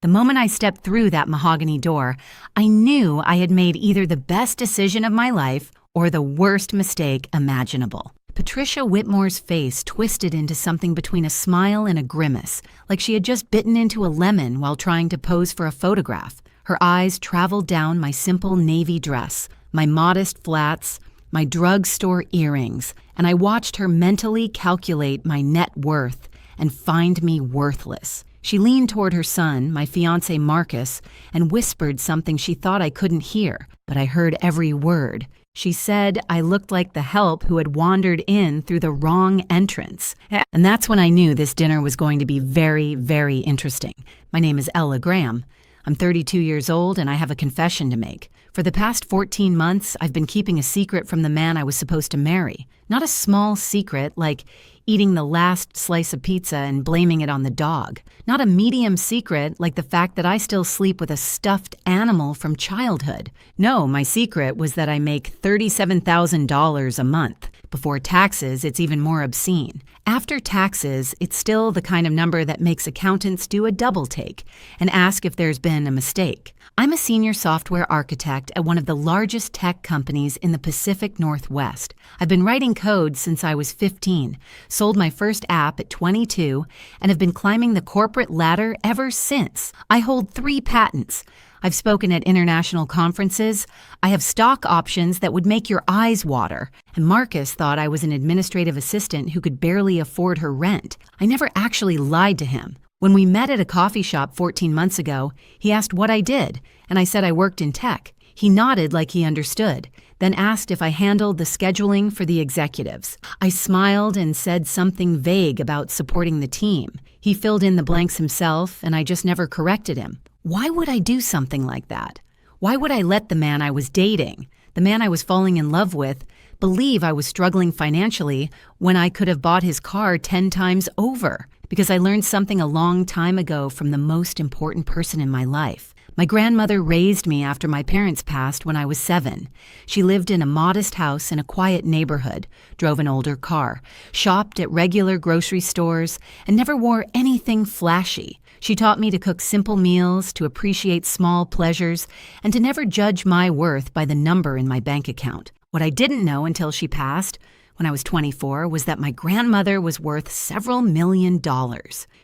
The moment I stepped through that mahogany door, I knew I had made either the best decision of my life or the worst mistake imaginable. Patricia Whitmore's face twisted into something between a smile and a grimace, like she had just bitten into a lemon while trying to pose for a photograph. Her eyes traveled down my simple navy dress, my modest flats, my drugstore earrings, and I watched her mentally calculate my net worth and find me worthless. She leaned toward her son, my fiancé Marcus, and whispered something she thought I couldn't hear, but I heard every word. She said I looked like the help who had wandered in through the wrong entrance. And that's when I knew this dinner was going to be very, very interesting. My name is Ella Graham. I'm 32 years old and I have a confession to make. For the past 14 months, I've been keeping a secret from the man I was supposed to marry. Not a small secret like eating the last slice of pizza and blaming it on the dog. Not a medium secret like the fact that I still sleep with a stuffed animal from childhood. No, my secret was that I make $37,000 a month. Before taxes, it's even more obscene. After taxes, it's still the kind of number that makes accountants do a double take and ask if there's been a mistake. I'm a senior software architect at one of the largest tech companies in the Pacific Northwest. I've been writing code since I was 15, sold my first app at 22, and have been climbing the corporate ladder ever since. I hold 3 patents. I've spoken at international conferences. I have stock options that would make your eyes water. And Marcus thought I was an administrative assistant who could barely afford her rent. I never actually lied to him. When we met at a coffee shop 14 months ago, he asked what I did, and I said I worked in tech. He nodded like he understood, then asked if I handled the scheduling for the executives. I smiled and said something vague about supporting the team. He filled in the blanks himself, and I just never corrected him. Why would I do something like that? Why would I let the man I was dating, the man I was falling in love with, believe I was struggling financially when I could have bought his car 10 times over? Because I learned something a long time ago from the most important person in my life. My grandmother raised me after my parents passed when I was 7. She lived in a modest house in a quiet neighborhood, drove an older car, shopped at regular grocery stores, and never wore anything flashy. She taught me to cook simple meals, to appreciate small pleasures, and to never judge my worth by the number in my bank account. What I didn't know until she passed, when I was 24, was that my grandmother was worth several $million.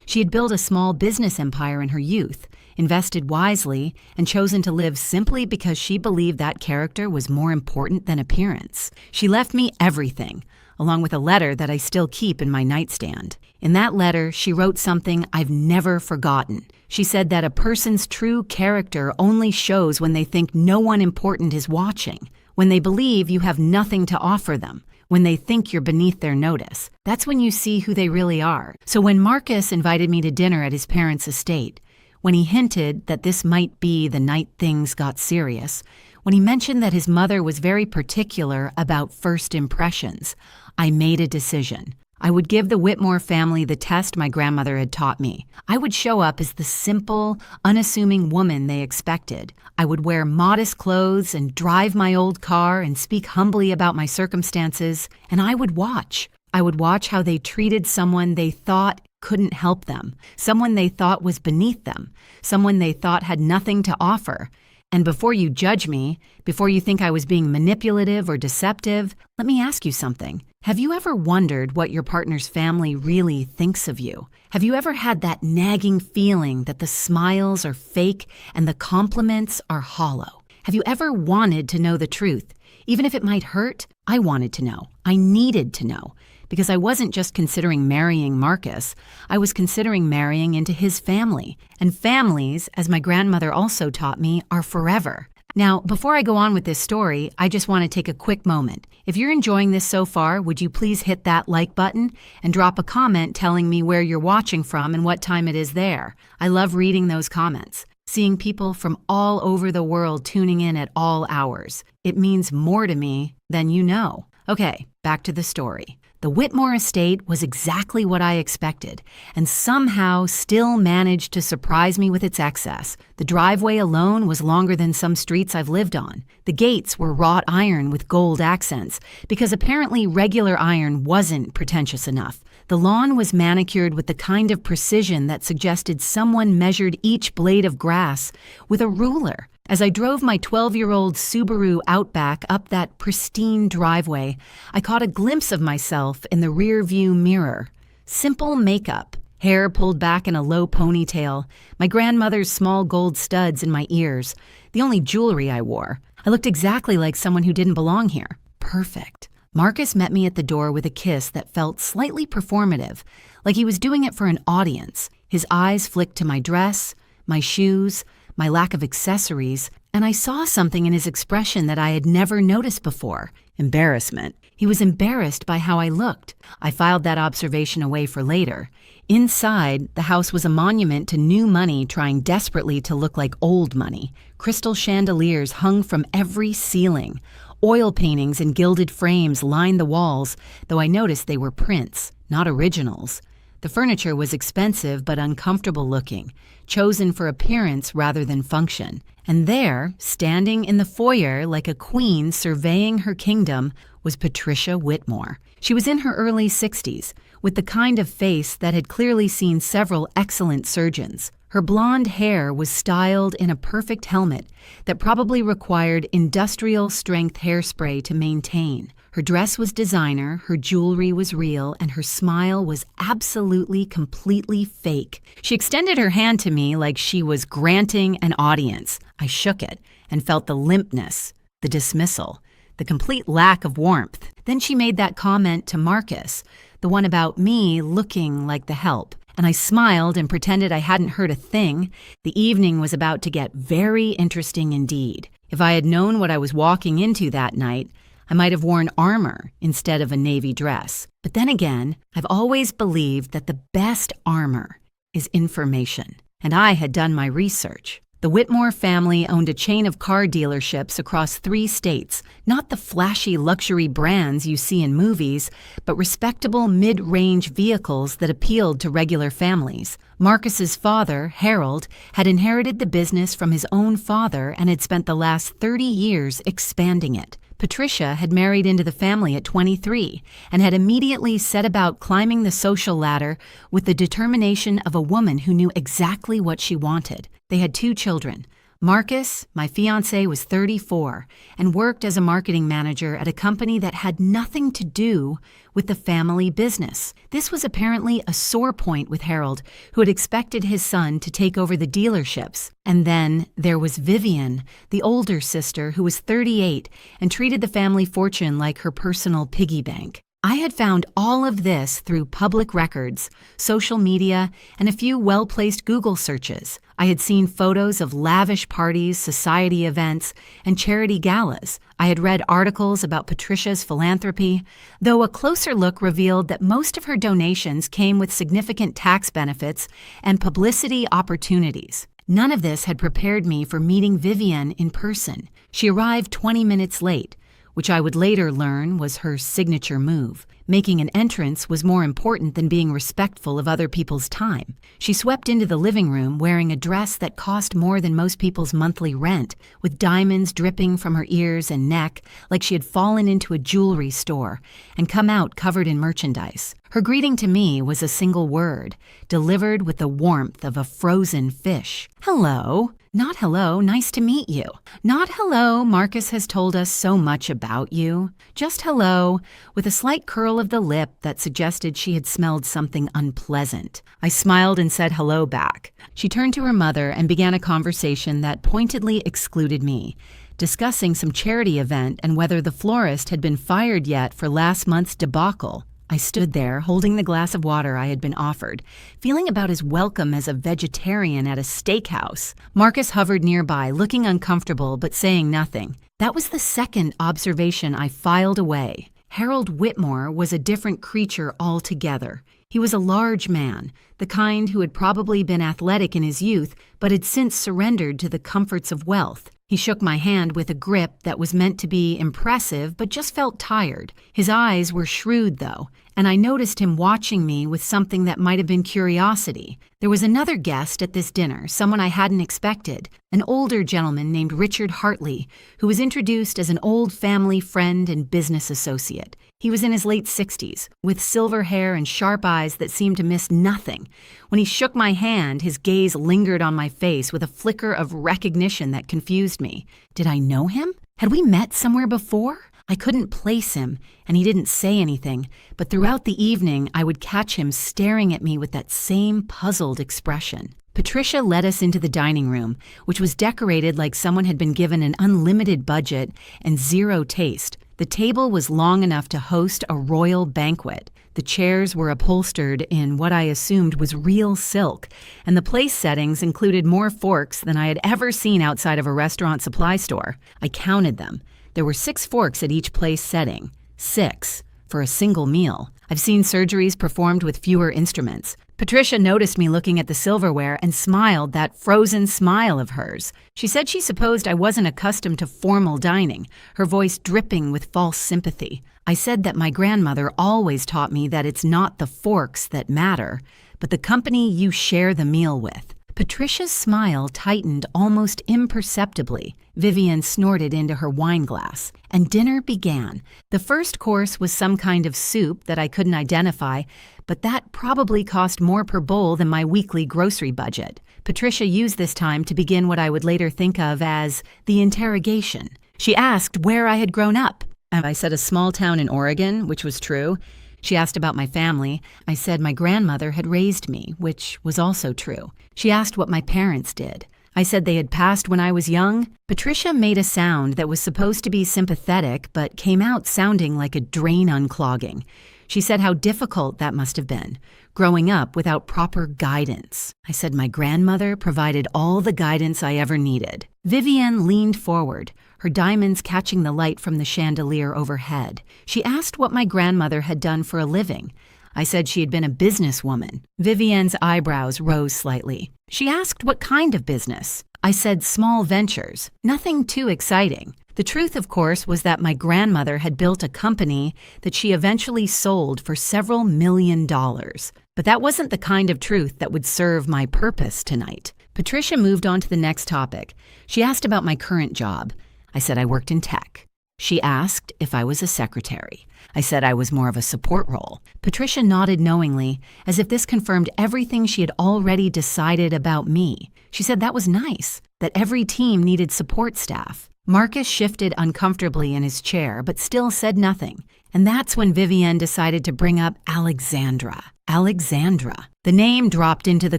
She had built a small business empire in her youth, invested wisely, and chosen to live simply because she believed that character was more important than appearance. She left me everything, along with a letter that I still keep in my nightstand. In that letter, she wrote something I've never forgotten. She said that a person's true character only shows when they think no one important is watching, when they believe you have nothing to offer them, when they think you're beneath their notice. That's when you see who they really are. So when Marcus invited me to dinner at his parents' estate, when he hinted that this might be the night things got serious, when he mentioned that his mother was very particular about first impressions, I made a decision. I would give the Whitmore family the test my grandmother had taught me. I would show up as the simple, unassuming woman they expected. I would wear modest clothes and drive my old car and speak humbly about my circumstances, and I would watch. I would watch how they treated someone they thought couldn't help them, someone they thought was beneath them, someone they thought had nothing to offer. And before you judge me, before you think I was being manipulative or deceptive, let me ask you something. Have you ever wondered what your partner's family really thinks of you? Have you ever had that nagging feeling that the smiles are fake and the compliments are hollow? Have you ever wanted to know the truth? Even if it might hurt, I wanted to know. I needed to know. Because I wasn't just considering marrying Marcus, I was considering marrying into his family. And families, as my grandmother also taught me, are forever. Now, before I go on with this story, I just want to take a quick moment. If you're enjoying this so far, would you please hit that like button and drop a comment telling me where you're watching from and what time it is there? I love reading those comments, seeing people from all over the world tuning in at all hours. It means more to me than you know. Okay, back to the story. The Whitmore estate was exactly what I expected, and somehow still managed to surprise me with its excess. The driveway alone was longer than some streets I've lived on. The gates were wrought iron with gold accents, because apparently regular iron wasn't pretentious enough. The lawn was manicured with the kind of precision that suggested someone measured each blade of grass with a ruler. As I drove my 12-year-old Subaru Outback up that pristine driveway, I caught a glimpse of myself in the rear-view mirror. Simple makeup, hair pulled back in a low ponytail, my grandmother's small gold studs in my ears, the only jewelry I wore. I looked exactly like someone who didn't belong here. Perfect. Marcus met me at the door with a kiss that felt slightly performative, like he was doing it for an audience. His eyes flicked to my dress, my shoes, my lack of accessories, and I saw something in his expression that I had never noticed before. Embarrassment. He was embarrassed by how I looked. I filed that observation away for later. Inside, the house was a monument to new money trying desperately to look like old money. Crystal chandeliers hung from every ceiling. Oil paintings in gilded frames lined the walls, though I noticed they were prints, not originals. The furniture was expensive but uncomfortable looking, chosen for appearance rather than function. And there, standing in the foyer like a queen surveying her kingdom, was Patricia Whitmore. She was in her early 60s, with the kind of face that had clearly seen several excellent surgeons. Her blonde hair was styled in a perfect helmet that probably required industrial-strength hairspray to maintain. Her dress was designer, her jewelry was real, and her smile was absolutely, completely fake. She extended her hand to me like she was granting an audience. I shook it and felt the limpness, the dismissal, the complete lack of warmth. Then she made that comment to Marcus, the one about me looking like the help. And I smiled and pretended I hadn't heard a thing. The evening was about to get very interesting indeed. If I had known what I was walking into that night, I might have worn armor instead of a navy dress. But then again, I've always believed that the best armor is information. And I had done my research. The Whitmore family owned a chain of car dealerships across 3 states, not the flashy luxury brands you see in movies, but respectable mid-range vehicles that appealed to regular families. Marcus's father, Harold, had inherited the business from his own father and had spent the last 30 years expanding it. Patricia had married into the family at 23 and had immediately set about climbing the social ladder with the determination of a woman who knew exactly what she wanted. They had 2 children. Marcus, my fiancé, was 34 and worked as a marketing manager at a company that had nothing to do with the family business. This was apparently a sore point with Harold, who had expected his son to take over the dealerships. And then there was Vivian, the older sister, who was 38 and treated the family fortune like her personal piggy bank. I had found all of this through public records, social media, and a few well-placed Google searches. I had seen photos of lavish parties, society events, and charity galas. I had read articles about Patricia's philanthropy, though a closer look revealed that most of her donations came with significant tax benefits and publicity opportunities. None of this had prepared me for meeting Vivian in person. She arrived 20 minutes late, which I would later learn was her signature move. Making an entrance was more important than being respectful of other people's time. She swept into the living room wearing a dress that cost more than most people's monthly rent, with diamonds dripping from her ears and neck like she had fallen into a jewelry store and come out covered in merchandise. Her greeting to me was a single word, delivered with the warmth of a frozen fish. Hello. Not hello, nice to meet you. Not hello, Marcus has told us so much about you. Just hello, with a slight curl of the lip that suggested she had smelled something unpleasant. I smiled and said hello back. She turned to her mother and began a conversation that pointedly excluded me, discussing some charity event and whether the florist had been fired yet for last month's debacle. I stood there, holding the glass of water I had been offered, feeling about as welcome as a vegetarian at a steakhouse. Marcus hovered nearby, looking uncomfortable but saying nothing. That was the second observation I filed away. Harold Whitmore was a different creature altogether. He was a large man, the kind who had probably been athletic in his youth but had since surrendered to the comforts of wealth. He shook my hand with a grip that was meant to be impressive but just felt tired. His eyes were shrewd, though, and I noticed him watching me with something that might have been curiosity. There was another guest at this dinner, someone I hadn't expected, an older gentleman named Richard Hartley, who was introduced as an old family friend and business associate. He was in his late 60s, with silver hair and sharp eyes that seemed to miss nothing. When he shook my hand, his gaze lingered on my face with a flicker of recognition that confused me. Did I know him? Had we met somewhere before? I couldn't place him, and he didn't say anything, but throughout the evening I would catch him staring at me with that same puzzled expression. Patricia led us into the dining room, which was decorated like someone had been given an unlimited budget and zero taste. The table was long enough to host a royal banquet. The chairs were upholstered in what I assumed was real silk, and the place settings included more forks than I had ever seen outside of a restaurant supply store. I counted them. There were 6 forks at each place setting. 6 for a single meal. I've seen surgeries performed with fewer instruments. Patricia noticed me looking at the silverware and smiled that frozen smile of hers. She said she supposed I wasn't accustomed to formal dining, her voice dripping with false sympathy. I said that my grandmother always taught me that it's not the forks that matter, but the company you share the meal with. Patricia's smile tightened almost imperceptibly. Vivian snorted into her wine glass, and dinner began. The first course was some kind of soup that I couldn't identify, but that probably cost more per bowl than my weekly grocery budget. Patricia used this time to begin what I would later think of as the interrogation. She asked where I had grown up. I said a small town in Oregon, which was true. She asked about my family. I said my grandmother had raised me, which was also true. She asked what my parents did. I said they had passed when I was young. Patricia made a sound that was supposed to be sympathetic, but came out sounding like a drain unclogging. She said how difficult that must have been, growing up without proper guidance. I said my grandmother provided all the guidance I ever needed. Vivian leaned forward, her diamonds catching the light from the chandelier overhead. She asked what my grandmother had done for a living. I said she had been a businesswoman. Vivian's eyebrows rose slightly. She asked what kind of business. I said small ventures, nothing too exciting. The truth, of course, was that my grandmother had built a company that she eventually sold for several $1 million. But that wasn't the kind of truth that would serve my purpose tonight. Patricia moved on to the next topic. She asked about my current job. I said I worked in tech. She asked if I was a secretary. I said I was more of a support role. Patricia nodded knowingly, as if this confirmed everything she had already decided about me. She said that was nice, that every team needed support staff. Marcus shifted uncomfortably in his chair, but still said nothing. And that's when Vivian decided to bring up Alexandra. Alexandra. The name dropped into the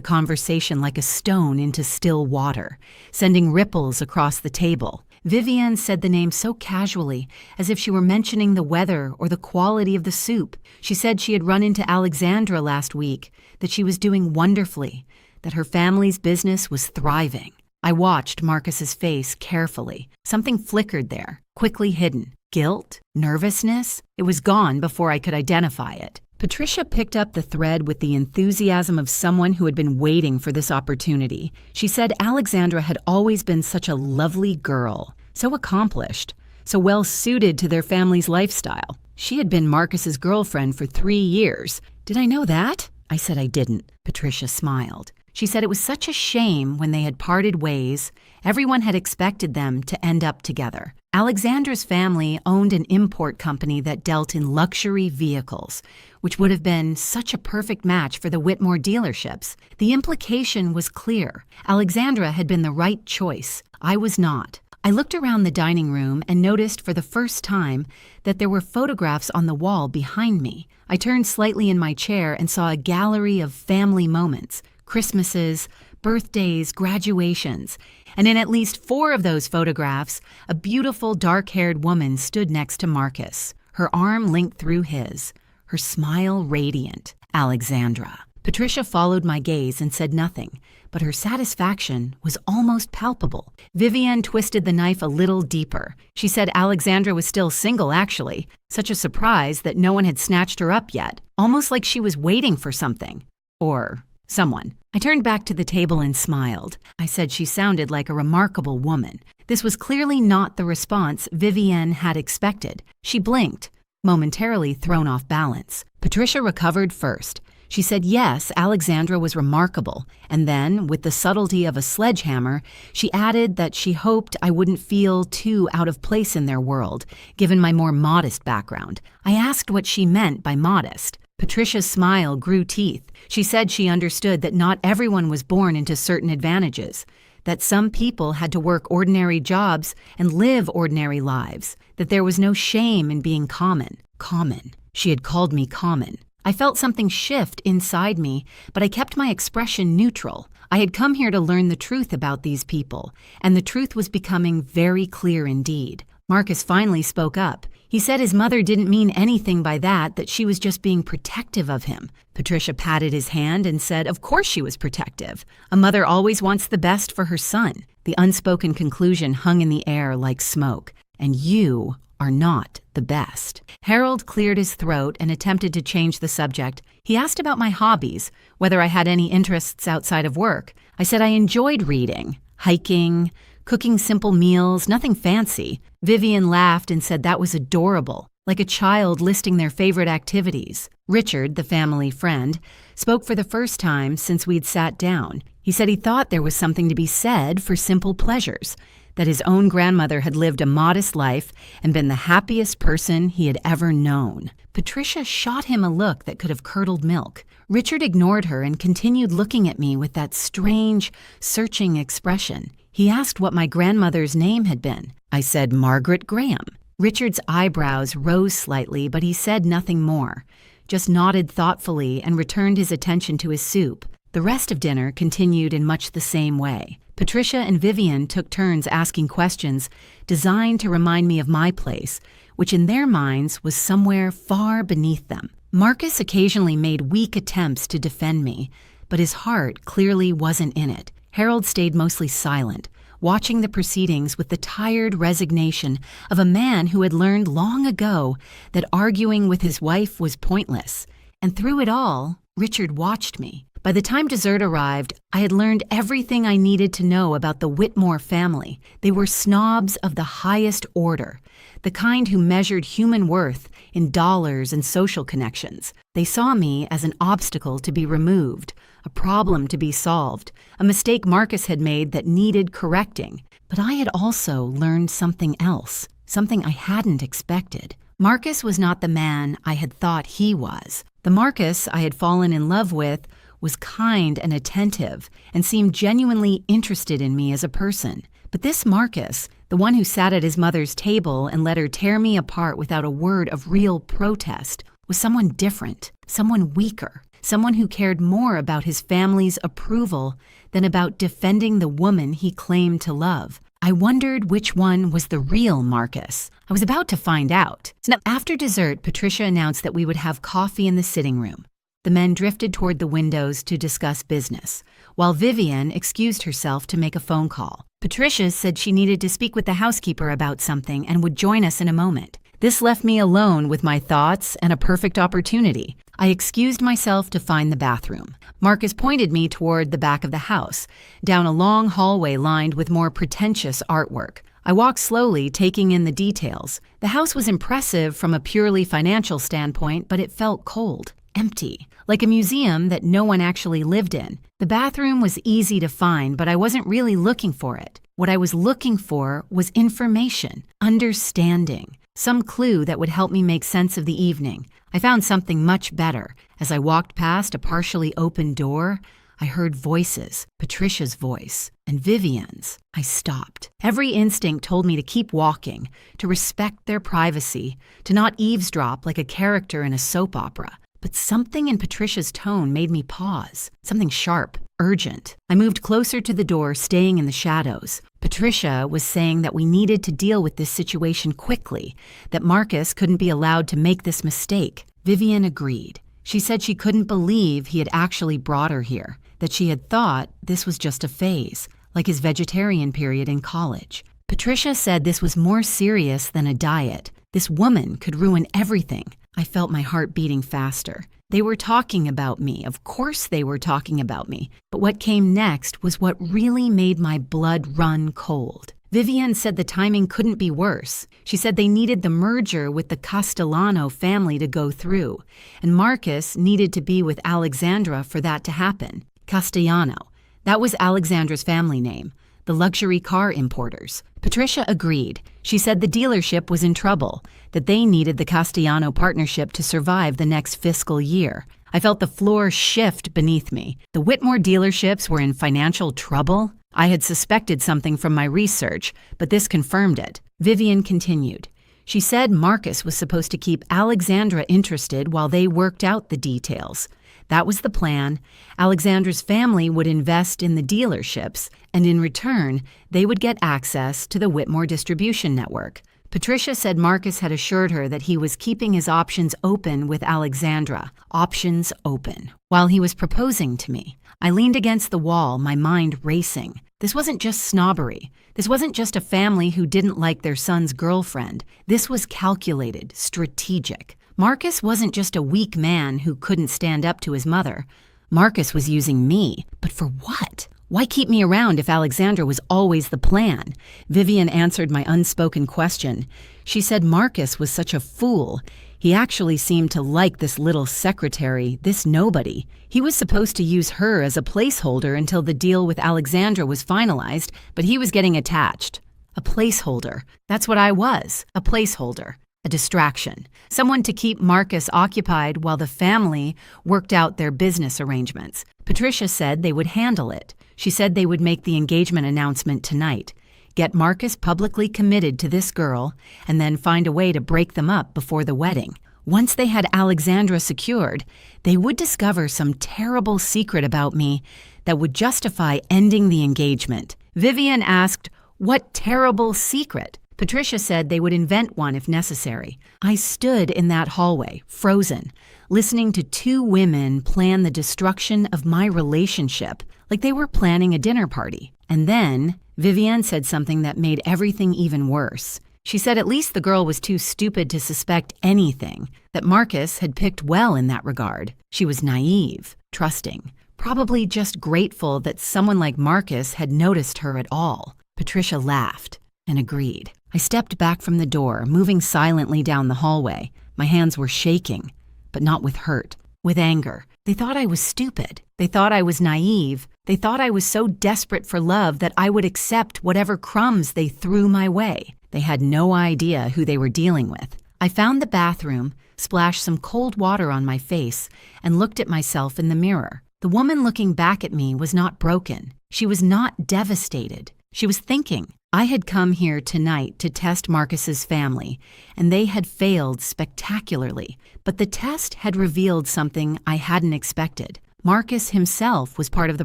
conversation like a stone into still water, sending ripples across the table. Vivian said the name so casually, as if she were mentioning the weather or the quality of the soup. She said she had run into Alexandra last week, that she was doing wonderfully, that her family's business was thriving. I watched Marcus's face carefully. Something flickered there, quickly hidden. Guilt? Nervousness? It was gone before I could identify it. Patricia picked up the thread with the enthusiasm of someone who had been waiting for this opportunity. She said Alexandra had always been such a lovely girl, so accomplished, so well suited to their family's lifestyle. She had been Marcus's girlfriend for 3 years. Did I know that? I said I didn't. Patricia smiled. She said it was such a shame when they had parted ways. Everyone had expected them to end up together. Alexandra's family owned an import company that dealt in luxury vehicles, which would have been such a perfect match for the Whitmore dealerships. The implication was clear. Alexandra had been the right choice. I was not. I looked around the dining room and noticed for the first time that there were photographs on the wall behind me. I turned slightly in my chair and saw a gallery of family moments, Christmases, birthdays, graduations, and in at least 4 of those photographs, a beautiful dark-haired woman stood next to Marcus, her arm linked through his, her smile radiant. Alexandra. Patricia followed my gaze and said nothing, but her satisfaction was almost palpable. Vivian twisted the knife a little deeper. She said Alexandra was still single, actually. Such a surprise that no one had snatched her up yet, almost like she was waiting for something. Or someone. I turned back to the table and smiled. I said she sounded like a remarkable woman. This was clearly not the response Vivian had expected. She blinked, momentarily thrown off balance. Patricia recovered first. She said yes, Alexandra was remarkable, and then, with the subtlety of a sledgehammer, she added that she hoped I wouldn't feel too out of place in their world, given my more modest background. I asked what she meant by modest. Patricia's smile grew teeth. She said she understood that not everyone was born into certain advantages, that some people had to work ordinary jobs and live ordinary lives, that there was no shame in being common. Common. She had called me common. I felt something shift inside me, but I kept my expression neutral. I had come here to learn the truth about these people, and the truth was becoming very clear indeed. Marcus finally spoke up. He said his mother didn't mean anything by that she was just being protective of him. Patricia patted his hand and said of course she was protective. A mother always wants the best for her son. The unspoken conclusion hung in the air like smoke. And you are not the best. Harold cleared his throat and attempted to change the subject. He asked about my hobbies, whether I had any interests outside of work. I said I enjoyed reading, hiking, cooking simple meals, nothing fancy. Vivian laughed and said that was adorable, like a child listing their favorite activities. Richard, the family friend, spoke for the first time since we'd sat down. He said he thought there was something to be said for simple pleasures, that his own grandmother had lived a modest life and been the happiest person he had ever known. Patricia shot him a look that could have curdled milk. Richard ignored her and continued looking at me with that strange, searching expression. He asked what my grandmother's name had been. I said Margaret Graham. Richard's eyebrows rose slightly, but he said nothing more, just nodded thoughtfully and returned his attention to his soup. The rest of dinner continued in much the same way. Patricia and Vivian took turns asking questions designed to remind me of my place, which in their minds was somewhere far beneath them. Marcus occasionally made weak attempts to defend me, but his heart clearly wasn't in it. Harold stayed mostly silent, watching the proceedings with the tired resignation of a man who had learned long ago that arguing with his wife was pointless. And through it all, Richard watched me. By the time dessert arrived, I had learned everything I needed to know about the Whitmore family. They were snobs of the highest order, the kind who measured human worth in dollars and social connections. They saw me as an obstacle to be removed, a problem to be solved, a mistake Marcus had made that needed correcting. But I had also learned something else, something I hadn't expected. Marcus was not the man I had thought he was. The Marcus I had fallen in love with was kind and attentive and seemed genuinely interested in me as a person. But this Marcus, the one who sat at his mother's table and let her tear me apart without a word of real protest, was someone different, someone weaker, someone who cared more about his family's approval than about defending the woman he claimed to love. I wondered which one was the real Marcus. I was about to find out. After dessert, Patricia announced that we would have coffee in the sitting room. The men drifted toward the windows to discuss business, while Vivian excused herself to make a phone call. Patricia said she needed to speak with the housekeeper about something and would join us in a moment. This left me alone with my thoughts and a perfect opportunity. I excused myself to find the bathroom. Marcus pointed me toward the back of the house, down a long hallway lined with more pretentious artwork. I walked slowly, taking in the details. The house was impressive from a purely financial standpoint, but it felt cold, empty, like a museum that no one actually lived in. The bathroom was easy to find, but I wasn't really looking for it. What I was looking for was information, understanding, some clue that would help me make sense of the evening. I found something much better. As I walked past a partially open door, I heard voices, Patricia's voice and Vivian's. I stopped. Every instinct told me to keep walking, to respect their privacy, to not eavesdrop like a character in a soap opera. But something in Patricia's tone made me pause, something sharp, urgent. I moved closer to the door, staying in the shadows. Patricia was saying that we needed to deal with this situation quickly, that Marcus couldn't be allowed to make this mistake. Vivian agreed. She said she couldn't believe he had actually brought her here, that she had thought this was just a phase, like his vegetarian period in college. Patricia said this was more serious than a diet. This woman could ruin everything. I felt my heart beating faster. They were talking about me. Of course they were talking about me. But what came next was what really made my blood run cold. Vivian said the timing couldn't be worse. She said they needed the merger with the Castellano family to go through, and Marcus needed to be with Alexandra for that to happen. Castellano. That was Alexandra's family name, the luxury car importers. Patricia agreed. She said the dealership was in trouble, that they needed the Castellano partnership to survive the next fiscal year. I felt the floor shift beneath me. The Whitmore dealerships were in financial trouble? I had suspected something from my research, but this confirmed it. Vivian continued. She said Marcus was supposed to keep Alexandra interested while they worked out the details. That was the plan. Alexandra's family would invest in the dealerships, and in return, they would get access to the Whitmore distribution network. Patricia said Marcus had assured her that he was keeping his options open with Alexandra. Options open. While he was proposing to me, I leaned against the wall, my mind racing. This wasn't just snobbery. This wasn't just a family who didn't like their son's girlfriend. This was calculated, strategic. Marcus wasn't just a weak man who couldn't stand up to his mother. Marcus was using me. But for what? Why keep me around if Alexandra was always the plan? Vivian answered my unspoken question. She said Marcus was such a fool. He actually seemed to like this little secretary, this nobody. He was supposed to use her as a placeholder until the deal with Alexandra was finalized, but he was getting attached. A placeholder. That's what I was, a placeholder. A distraction. Someone to keep Marcus occupied while the family worked out their business arrangements. Patricia said they would handle it. She said they would make the engagement announcement tonight, get Marcus publicly committed to this girl, and then find a way to break them up before the wedding. Once they had Alexandra secured, they would discover some terrible secret about me that would justify ending the engagement. Vivian asked, "What terrible secret?" Patricia said they would invent one if necessary. I stood in that hallway, frozen, listening to two women plan the destruction of my relationship like they were planning a dinner party. And then Vivian said something that made everything even worse. She said at least the girl was too stupid to suspect anything, that Marcus had picked well in that regard. She was naive, trusting, probably just grateful that someone like Marcus had noticed her at all. Patricia laughed and agreed. I stepped back from the door, moving silently down the hallway. My hands were shaking, but not with hurt, with anger. They thought I was stupid. They thought I was naive. They thought I was so desperate for love that I would accept whatever crumbs they threw my way. They had no idea who they were dealing with. I found the bathroom, splashed some cold water on my face, and looked at myself in the mirror. The woman looking back at me was not broken. She was not devastated. She was thinking. I had come here tonight to test Marcus's family, and they had failed spectacularly. But the test had revealed something I hadn't expected. Marcus himself was part of the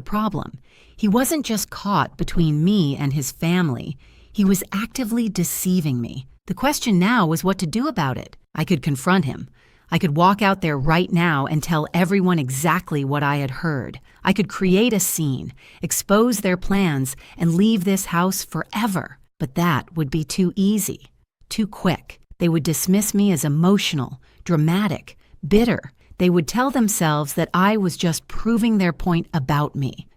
problem. He wasn't just caught between me and his family. He was actively deceiving me. The question now was what to do about it. I could confront him. I could walk out there right now and tell everyone exactly what I had heard. I could create a scene, expose their plans, and leave this house forever. But that would be too easy, too quick. They would dismiss me as emotional, dramatic, bitter. They would tell themselves that I was just proving their point about me.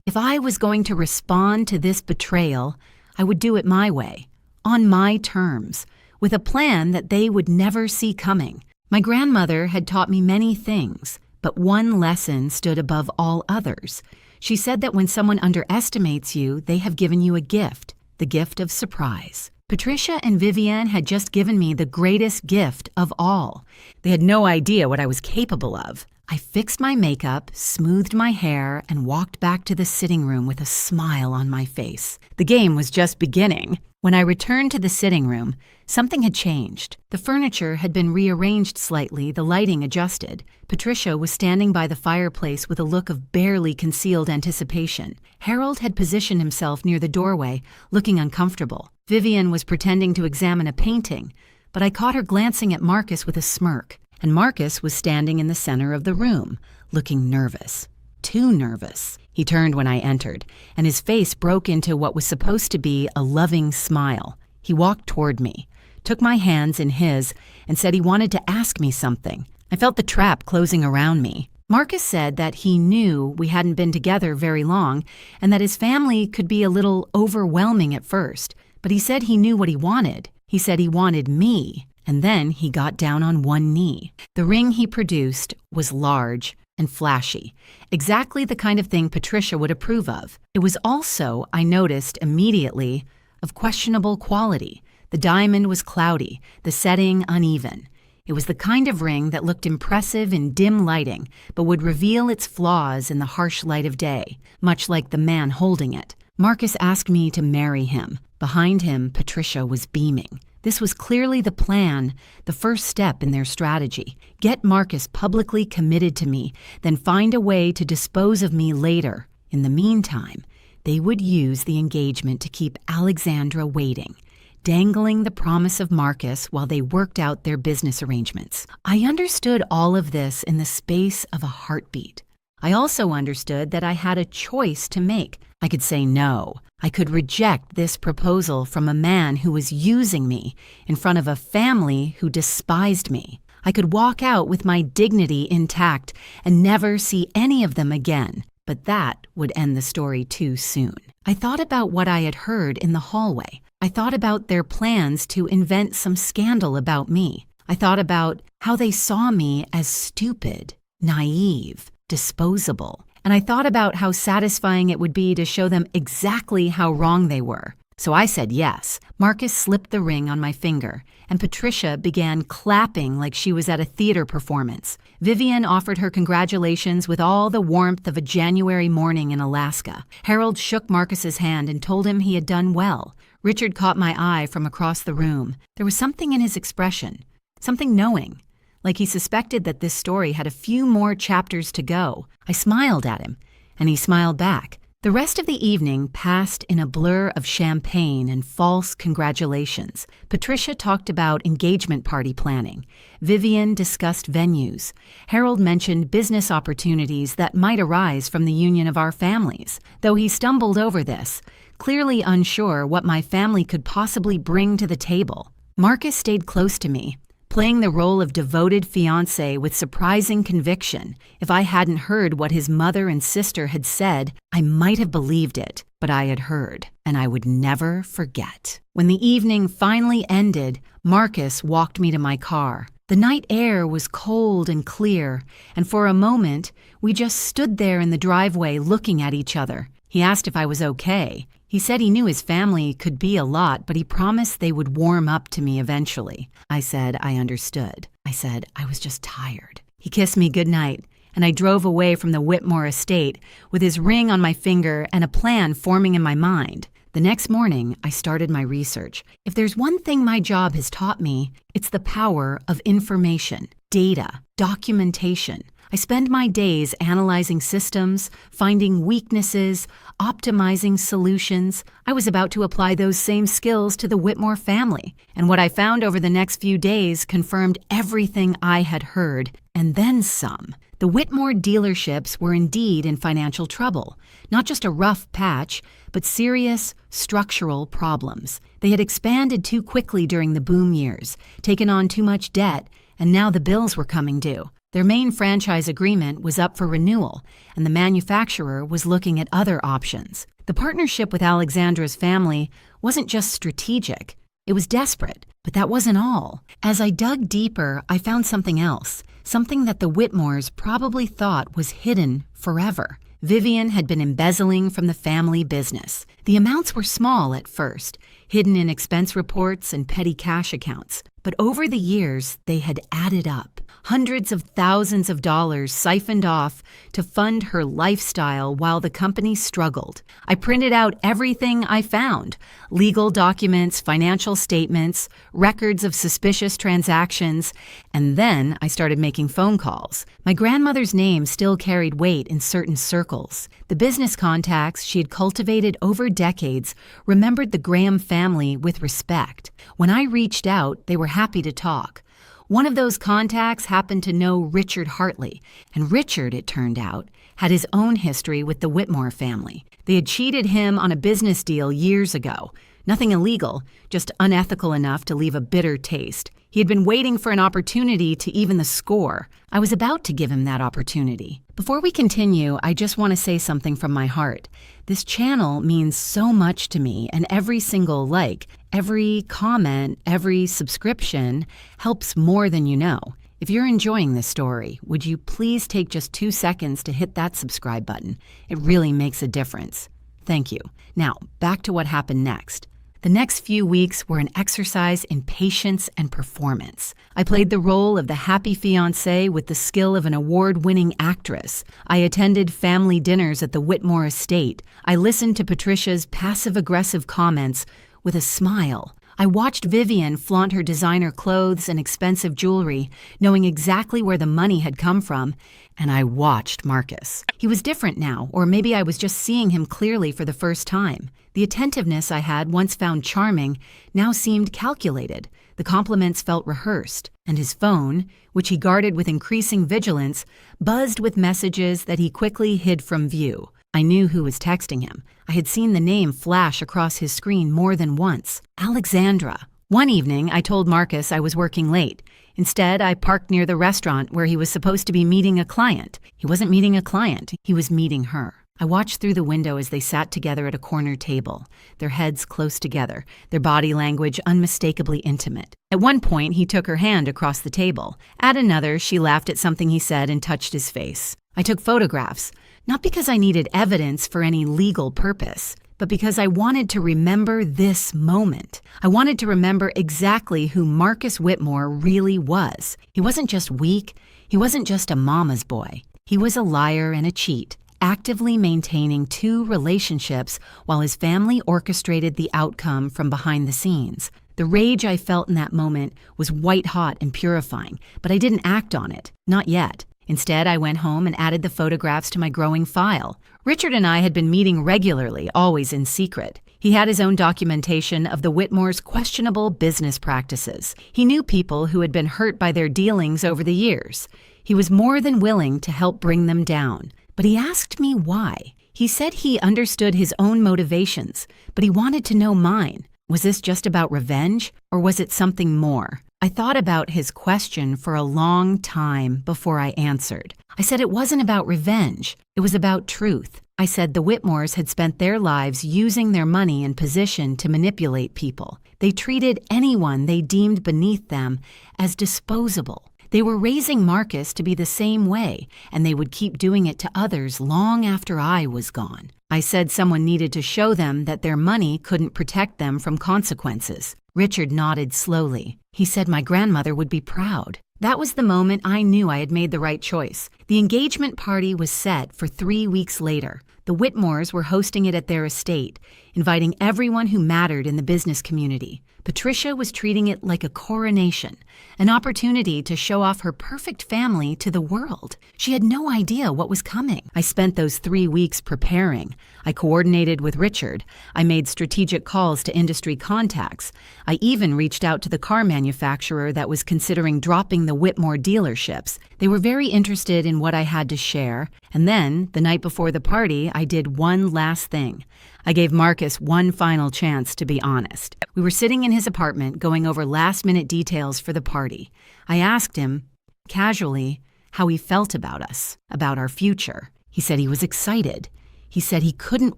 If I was going to respond to this betrayal, I would do it my way, on my terms, with a plan that they would never see coming. My grandmother had taught me many things, but one lesson stood above all others. She said that when someone underestimates you, they have given you a gift, the gift of surprise. Patricia and Vivian had just given me the greatest gift of all. They had no idea what I was capable of. I fixed my makeup, smoothed my hair, and walked back to the sitting room with a smile on my face. The game was just beginning. When I returned to the sitting room, something had changed. The furniture had been rearranged slightly, the lighting adjusted. Patricia was standing by the fireplace with a look of barely concealed anticipation. Harold had positioned himself near the doorway, looking uncomfortable. Vivian was pretending to examine a painting, but I caught her glancing at Marcus with a smirk. And Marcus was standing in the center of the room, looking nervous. Too nervous. He turned when I entered, and his face broke into what was supposed to be a loving smile. He walked toward me, took my hands in his, and said he wanted to ask me something. I felt the trap closing around me. Marcus said that he knew we hadn't been together very long and that his family could be a little overwhelming at first, but he said he knew what he wanted. He said he wanted me, and then he got down on one knee. The ring he produced was large and flashy, exactly the kind of thing Patricia would approve of. It was also, I noticed immediately, of questionable quality. The diamond was cloudy, the setting uneven. It was the kind of ring that looked impressive in dim lighting, but would reveal its flaws in the harsh light of day, much like the man holding it. Marcus asked me to marry him. Behind him, Patricia was beaming. This was clearly the plan, the first step in their strategy. Get Marcus publicly committed to me, then find a way to dispose of me later. In the meantime, they would use the engagement to keep Alexandra waiting, dangling the promise of Marcus while they worked out their business arrangements. I understood all of this in the space of a heartbeat. I also understood that I had a choice to make. I could say no. I could reject this proposal from a man who was using me in front of a family who despised me. I could walk out with my dignity intact and never see any of them again, but that would end the story too soon. I thought about what I had heard in the hallway. I thought about their plans to invent some scandal about me. I thought about how they saw me as stupid, naive, disposable. And I thought about how satisfying it would be to show them exactly how wrong they were. So I said yes. Marcus slipped the ring on my finger, and Patricia began clapping like she was at a theater performance. Vivian offered her congratulations with all the warmth of a January morning in Alaska. Harold shook Marcus's hand and told him he had done well. Richard caught my eye from across the room. There was something in his expression, something knowing, like he suspected that this story had a few more chapters to go. I smiled at him, and he smiled back. The rest of the evening passed in a blur of champagne and false congratulations. Patricia talked about engagement party planning. Vivian discussed venues. Harold mentioned business opportunities that might arise from the union of our families, though he stumbled over this, clearly unsure what my family could possibly bring to the table. Marcus stayed close to me, playing the role of devoted fiancé with surprising conviction. If I hadn't heard what his mother and sister had said, I might have believed it, but I had heard, and I would never forget. When the evening finally ended, Marcus walked me to my car. The night air was cold and clear, and for a moment, we just stood there in the driveway looking at each other. He asked if I was okay. He said he knew his family could be a lot, but he promised they would warm up to me eventually. I said I understood. I said I was just tired. He kissed me goodnight, and I drove away from the Whitmore estate with his ring on my finger and a plan forming in my mind. The next morning, I started my research. If there's one thing my job has taught me, it's the power of information, data, documentation. I spend my days analyzing systems, finding weaknesses, optimizing solutions. I was about to apply those same skills to the Whitmore family, and what I found over the next few days confirmed everything I had heard, and then some. The Whitmore dealerships were indeed in financial trouble, not just a rough patch, but serious structural problems. They had expanded too quickly during the boom years, taken on too much debt, and now the bills were coming due. Their main franchise agreement was up for renewal, and the manufacturer was looking at other options. The partnership with Alexandra's family wasn't just strategic, it was desperate. But that wasn't all. As I dug deeper, I found something else, something that the Whitmores probably thought was hidden forever. Vivian had been embezzling from the family business. The amounts were small at first, hidden in expense reports and petty cash accounts. But over the years, they had added up. Hundreds of thousands of dollars siphoned off to fund her lifestyle while the company struggled. I printed out everything I found: legal documents, financial statements, records of suspicious transactions, and then I started making phone calls. My grandmother's name still carried weight in certain circles. The business contacts she had cultivated over decades remembered the Graham family with respect. When I reached out, they were happy to talk. One of those contacts happened to know Richard Hartley, and Richard, it turned out, had his own history with the Whitmore family. They had cheated him on a business deal years ago. Nothing illegal, just unethical enough to leave a bitter taste. He had been waiting for an opportunity to even the score. I was about to give him that opportunity. Before we continue, I just want to say something from my heart. This channel means so much to me, and every single like, every comment, every subscription helps more than you know. If you're enjoying this story, would you please take just 2 seconds to hit that subscribe button? It really makes a difference. Thank you. Now, back to what happened next. The next few weeks were an exercise in patience and performance. I played the role of the happy fiancé with the skill of an award-winning actress. I attended family dinners at the Whitmore estate. I listened to Patricia's passive-aggressive comments with a smile. I watched Vivian flaunt her designer clothes and expensive jewelry, knowing exactly where the money had come from, and I watched Marcus. He was different now, or maybe I was just seeing him clearly for the first time. The attentiveness I had once found charming now seemed calculated. The compliments felt rehearsed, and his phone, which he guarded with increasing vigilance, buzzed with messages that he quickly hid from view. I knew who was texting him. I had seen the name flash across his screen more than once. Alexandra. One evening, I told Marcus I was working late. Instead, I parked near the restaurant where he was supposed to be meeting a client. He wasn't meeting a client, he was meeting her. I watched through the window as they sat together at a corner table, their heads close together, their body language unmistakably intimate. At one point, he took her hand across the table. At another, she laughed at something he said and touched his face. I took photographs, not because I needed evidence for any legal purpose, but because I wanted to remember this moment. I wanted to remember exactly who Marcus Whitmore really was. He wasn't just weak. He wasn't just a mama's boy. He was a liar and a cheat, actively maintaining 2 relationships while his family orchestrated the outcome from behind the scenes. The rage I felt in that moment was white-hot and purifying, but I didn't act on it. Not yet. Instead, I went home and added the photographs to my growing file. Richard and I had been meeting regularly, always in secret. He had his own documentation of the Whitmores' questionable business practices. He knew people who had been hurt by their dealings over the years. He was more than willing to help bring them down. But he asked me why. He said he understood his own motivations, but he wanted to know mine. Was this just about revenge, or was it something more? I thought about his question for a long time before I answered. I said it wasn't about revenge. It was about truth. I said the Whitmores had spent their lives using their money and position to manipulate people. They treated anyone they deemed beneath them as disposable. They were raising Marcus to be the same way, and they would keep doing it to others long after I was gone. I said someone needed to show them that their money couldn't protect them from consequences. Richard nodded slowly. He said my grandmother would be proud. That was the moment I knew I had made the right choice. The engagement party was set for 3 weeks later. The Whitmores were hosting it at their estate, inviting everyone who mattered in the business community. Patricia was treating it like a coronation, an opportunity to show off her perfect family to the world. She had no idea what was coming. I spent those 3 weeks preparing. I coordinated with Richard. I made strategic calls to industry contacts. I even reached out to the car manufacturer that was considering dropping the Whitmore dealerships. They were very interested in what I had to share. And then, the night before the party, I did one last thing. I gave Marcus one final chance to be honest. We were sitting in his apartment going over last-minute details for the party. I asked him, casually, how he felt about us, about our future. He said he was excited. He said he couldn't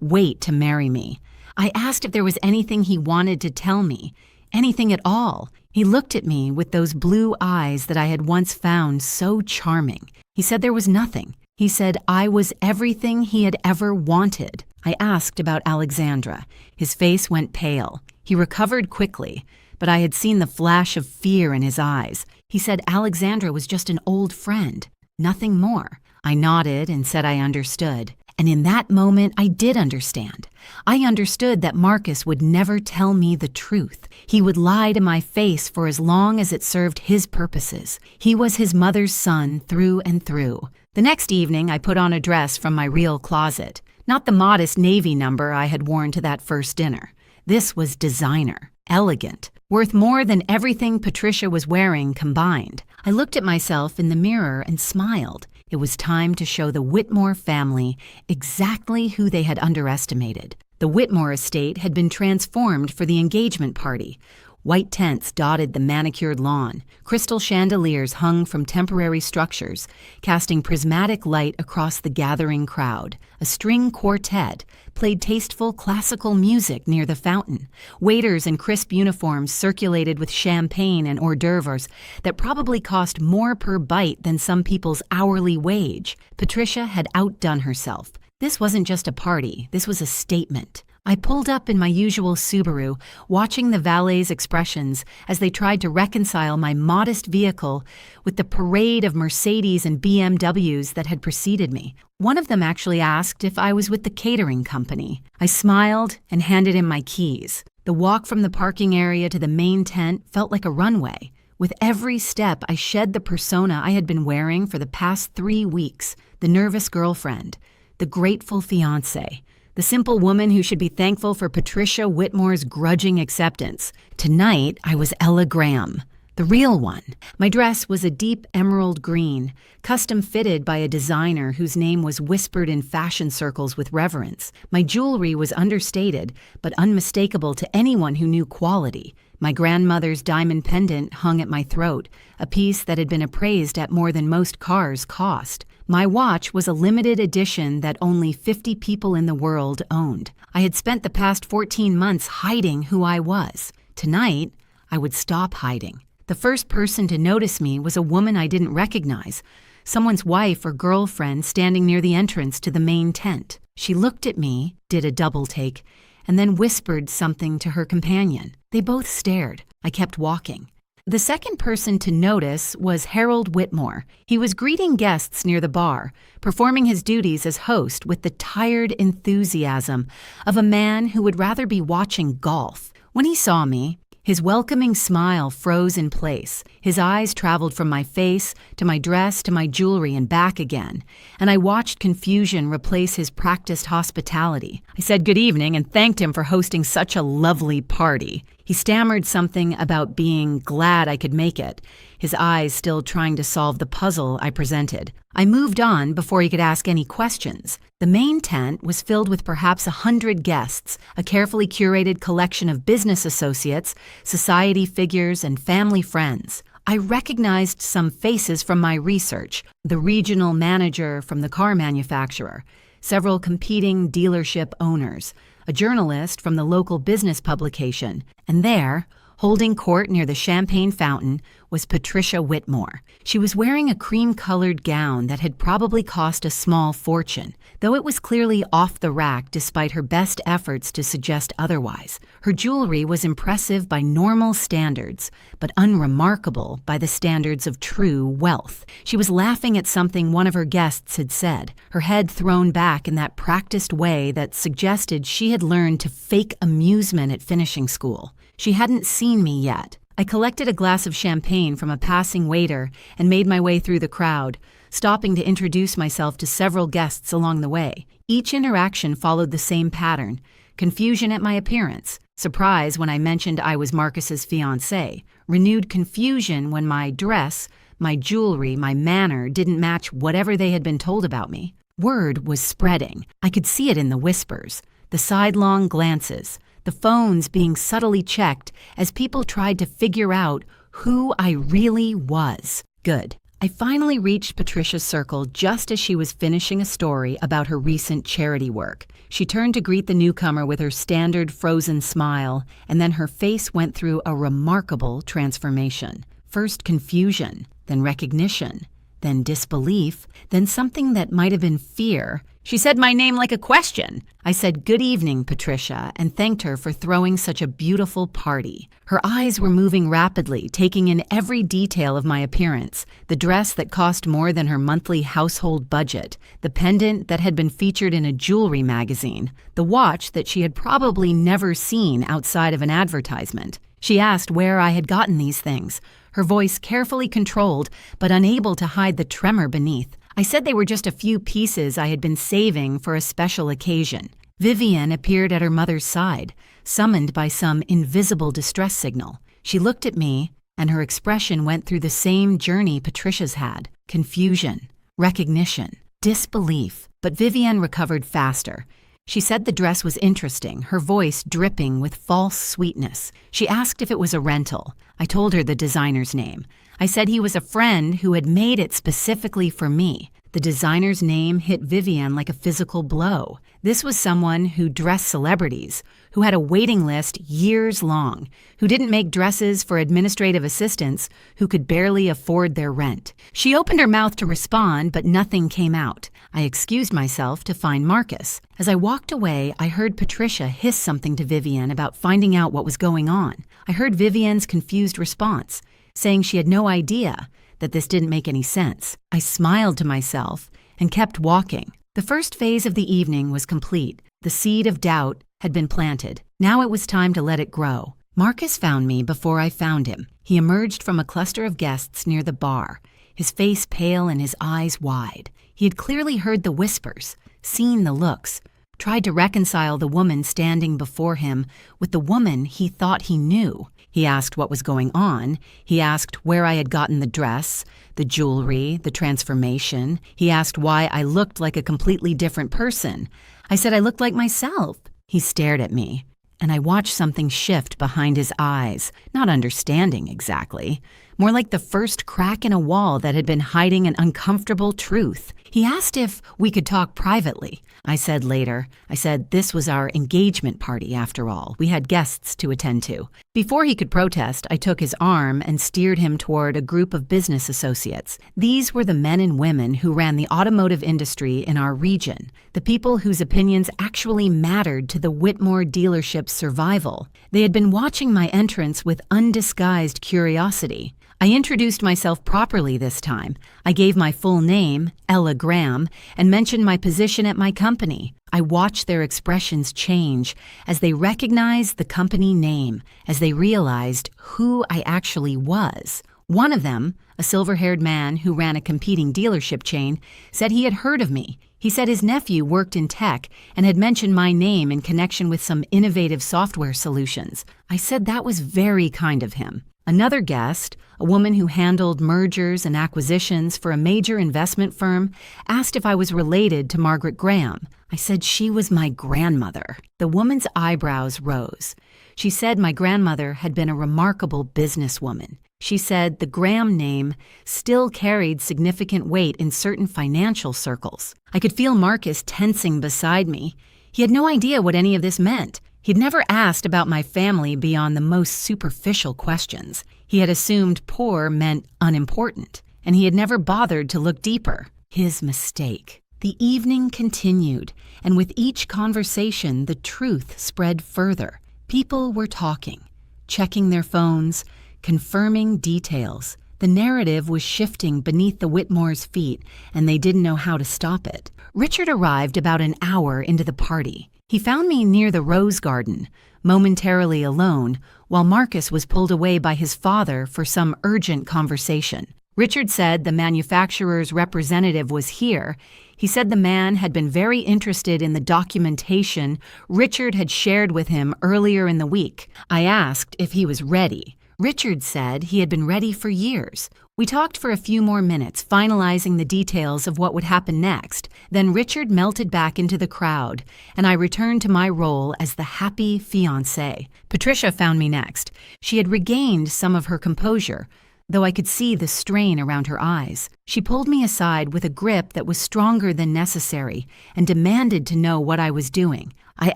wait to marry me. I asked if there was anything he wanted to tell me, anything at all. He looked at me with those blue eyes that I had once found so charming. He said there was nothing. He said I was everything he had ever wanted. I asked about Alexandra. His face went pale. He recovered quickly, but I had seen the flash of fear in his eyes. He said Alexandra was just an old friend, nothing more. I nodded and said I understood. And in that moment, I did understand. I understood that Marcus would never tell me the truth. He would lie to my face for as long as it served his purposes. He was his mother's son through and through. The next evening, I put on a dress from my real closet. Not the modest navy number I had worn to that first dinner. This was designer, elegant, worth more than everything Patricia was wearing combined. I looked at myself in the mirror and smiled. It was time to show the Whitmore family exactly who they had underestimated. The Whitmore estate had been transformed for the engagement party. White tents dotted the manicured lawn. Crystal chandeliers hung from temporary structures, casting prismatic light across the gathering crowd. A string quartet played tasteful classical music near the fountain. Waiters in crisp uniforms circulated with champagne and hors d'oeuvres that probably cost more per bite than some people's hourly wage. Patricia had outdone herself. This wasn't just a party, this was a statement. I pulled up in my usual Subaru, watching the valet's expressions as they tried to reconcile my modest vehicle with the parade of Mercedes and BMWs that had preceded me. One of them actually asked if I was with the catering company. I smiled and handed him my keys. The walk from the parking area to the main tent felt like a runway. With every step, I shed the persona I had been wearing for the past 3 weeks, the nervous girlfriend, the grateful fiancé, the simple woman who should be thankful for Patricia Whitmore's grudging acceptance. Tonight, I was Ella Graham, the real one. My dress was a deep emerald green, custom fitted by a designer whose name was whispered in fashion circles with reverence. My jewelry was understated, but unmistakable to anyone who knew quality. My grandmother's diamond pendant hung at my throat, a piece that had been appraised at more than most cars cost. My watch was a limited edition that only 50 people in the world owned. I had spent the past 14 months hiding who I was. Tonight, I would stop hiding. The first person to notice me was a woman I didn't recognize, someone's wife or girlfriend standing near the entrance to the main tent. She looked at me, did a double take, and then whispered something to her companion. They both stared. I kept walking. The second person to notice was Harold Whitmore. He was greeting guests near the bar, performing his duties as host with the tired enthusiasm of a man who would rather be watching golf. When he saw me, his welcoming smile froze in place. His eyes traveled from my face to my dress to my jewelry and back again, and I watched confusion replace his practiced hospitality. I said good evening and thanked him for hosting such a lovely party. He stammered something about being glad I could make it, his eyes still trying to solve the puzzle I presented. I moved on before he could ask any questions. The main tent was filled with perhaps 100 guests, a carefully curated collection of business associates, society figures, and family friends. I recognized some faces from my research, the regional manager from the car manufacturer, several competing dealership owners, a journalist from the local business publication, and there, holding court near the champagne fountain, was Patricia Whitmore. She was wearing a cream-colored gown that had probably cost a small fortune, though it was clearly off the rack despite her best efforts to suggest otherwise. Her jewelry was impressive by normal standards, but unremarkable by the standards of true wealth. She was laughing at something one of her guests had said, her head thrown back in that practiced way that suggested she had learned to fake amusement at finishing school. She hadn't seen me yet. I collected a glass of champagne from a passing waiter and made my way through the crowd, stopping to introduce myself to several guests along the way. Each interaction followed the same pattern: confusion at my appearance, surprise when I mentioned I was Marcus's fiancé, renewed confusion when my dress, my jewelry, my manner didn't match whatever they had been told about me. Word was spreading. I could see it in the whispers, the sidelong glances, the phones being subtly checked as people tried to figure out who I really was. Good. I finally reached Patricia's circle just as she was finishing a story about her recent charity work. She turned to greet the newcomer with her standard frozen smile, and then her face went through a remarkable transformation. First confusion, then recognition, then disbelief, then something that might have been fear. She said my name like a question. I said, "Good evening, Patricia," and thanked her for throwing such a beautiful party. Her eyes were moving rapidly, taking in every detail of my appearance: the dress that cost more than her monthly household budget, the pendant that had been featured in a jewelry magazine, the watch that she had probably never seen outside of an advertisement. She asked where I had gotten these things, her voice carefully controlled but unable to hide the tremor beneath. I said they were just a few pieces I had been saving for a special occasion. Vivian appeared at her mother's side, summoned by some invisible distress signal. She looked at me, and her expression went through the same journey Patricia's had: confusion, recognition, disbelief. But Vivian recovered faster. She said the dress was interesting, her voice dripping with false sweetness. She asked if it was a rental. I told her the designer's name. I said he was a friend who had made it specifically for me. The designer's name hit Vivian like a physical blow. This was someone who dressed celebrities, who had a waiting list years long, who didn't make dresses for administrative assistants who could barely afford their rent. She opened her mouth to respond, but nothing came out. I excused myself to find Marcus. As I walked away, I heard Patricia hiss something to Vivian about finding out what was going on. I heard Vivian's confused response, saying she had no idea, that this didn't make any sense. I smiled to myself and kept walking. The first phase of the evening was complete. The seed of doubt had been planted. Now it was time to let it grow. Marcus found me before I found him. He emerged from a cluster of guests near the bar, his face pale and his eyes wide. He had clearly heard the whispers, seen the looks, tried to reconcile the woman standing before him with the woman he thought he knew. He asked what was going on. He asked where I had gotten the dress, the jewelry, the transformation. He asked why I looked like a completely different person. I said I looked like myself. He stared at me, and I watched something shift behind his eyes, not understanding exactly, more like the first crack in a wall that had been hiding an uncomfortable truth. He asked if we could talk privately. I said later. I said this was our engagement party after all. We had guests to attend to. Before he could protest, I took his arm and steered him toward a group of business associates. These were the men and women who ran the automotive industry in our region, the people whose opinions actually mattered to the Whitmore dealership's survival. They had been watching my entrance with undisguised curiosity. I introduced myself properly this time. I gave my full name, Ella Graham, and mentioned my position at my company. I watched their expressions change as they recognized the company name, as they realized who I actually was. One of them, a silver-haired man who ran a competing dealership chain, said he had heard of me. He said his nephew worked in tech and had mentioned my name in connection with some innovative software solutions. I said that was very kind of him. Another guest, a woman who handled mergers and acquisitions for a major investment firm, asked if I was related to Margaret Graham. I said she was my grandmother. The woman's eyebrows rose. She said my grandmother had been a remarkable businesswoman. She said the Graham name still carried significant weight in certain financial circles. I could feel Marcus tensing beside me. He had no idea what any of this meant. He'd never asked about my family beyond the most superficial questions. He had assumed poor meant unimportant, and he had never bothered to look deeper. His mistake. The evening continued, and with each conversation, the truth spread further. People were talking, checking their phones, confirming details. The narrative was shifting beneath the Whitmores' feet, and they didn't know how to stop it. Richard arrived about an hour into the party. He found me near the rose garden, momentarily alone, while Marcus was pulled away by his father for some urgent conversation. Richard said the manufacturer's representative was here. He said the man had been very interested in the documentation Richard had shared with him earlier in the week. I asked if he was ready. Richard said he had been ready for years. We talked for a few more minutes, finalizing the details of what would happen next. Then Richard melted back into the crowd, and I returned to my role as the happy fiancé. Patricia found me next. She had regained some of her composure, though I could see the strain around her eyes. She pulled me aside with a grip that was stronger than necessary and demanded to know what I was doing. I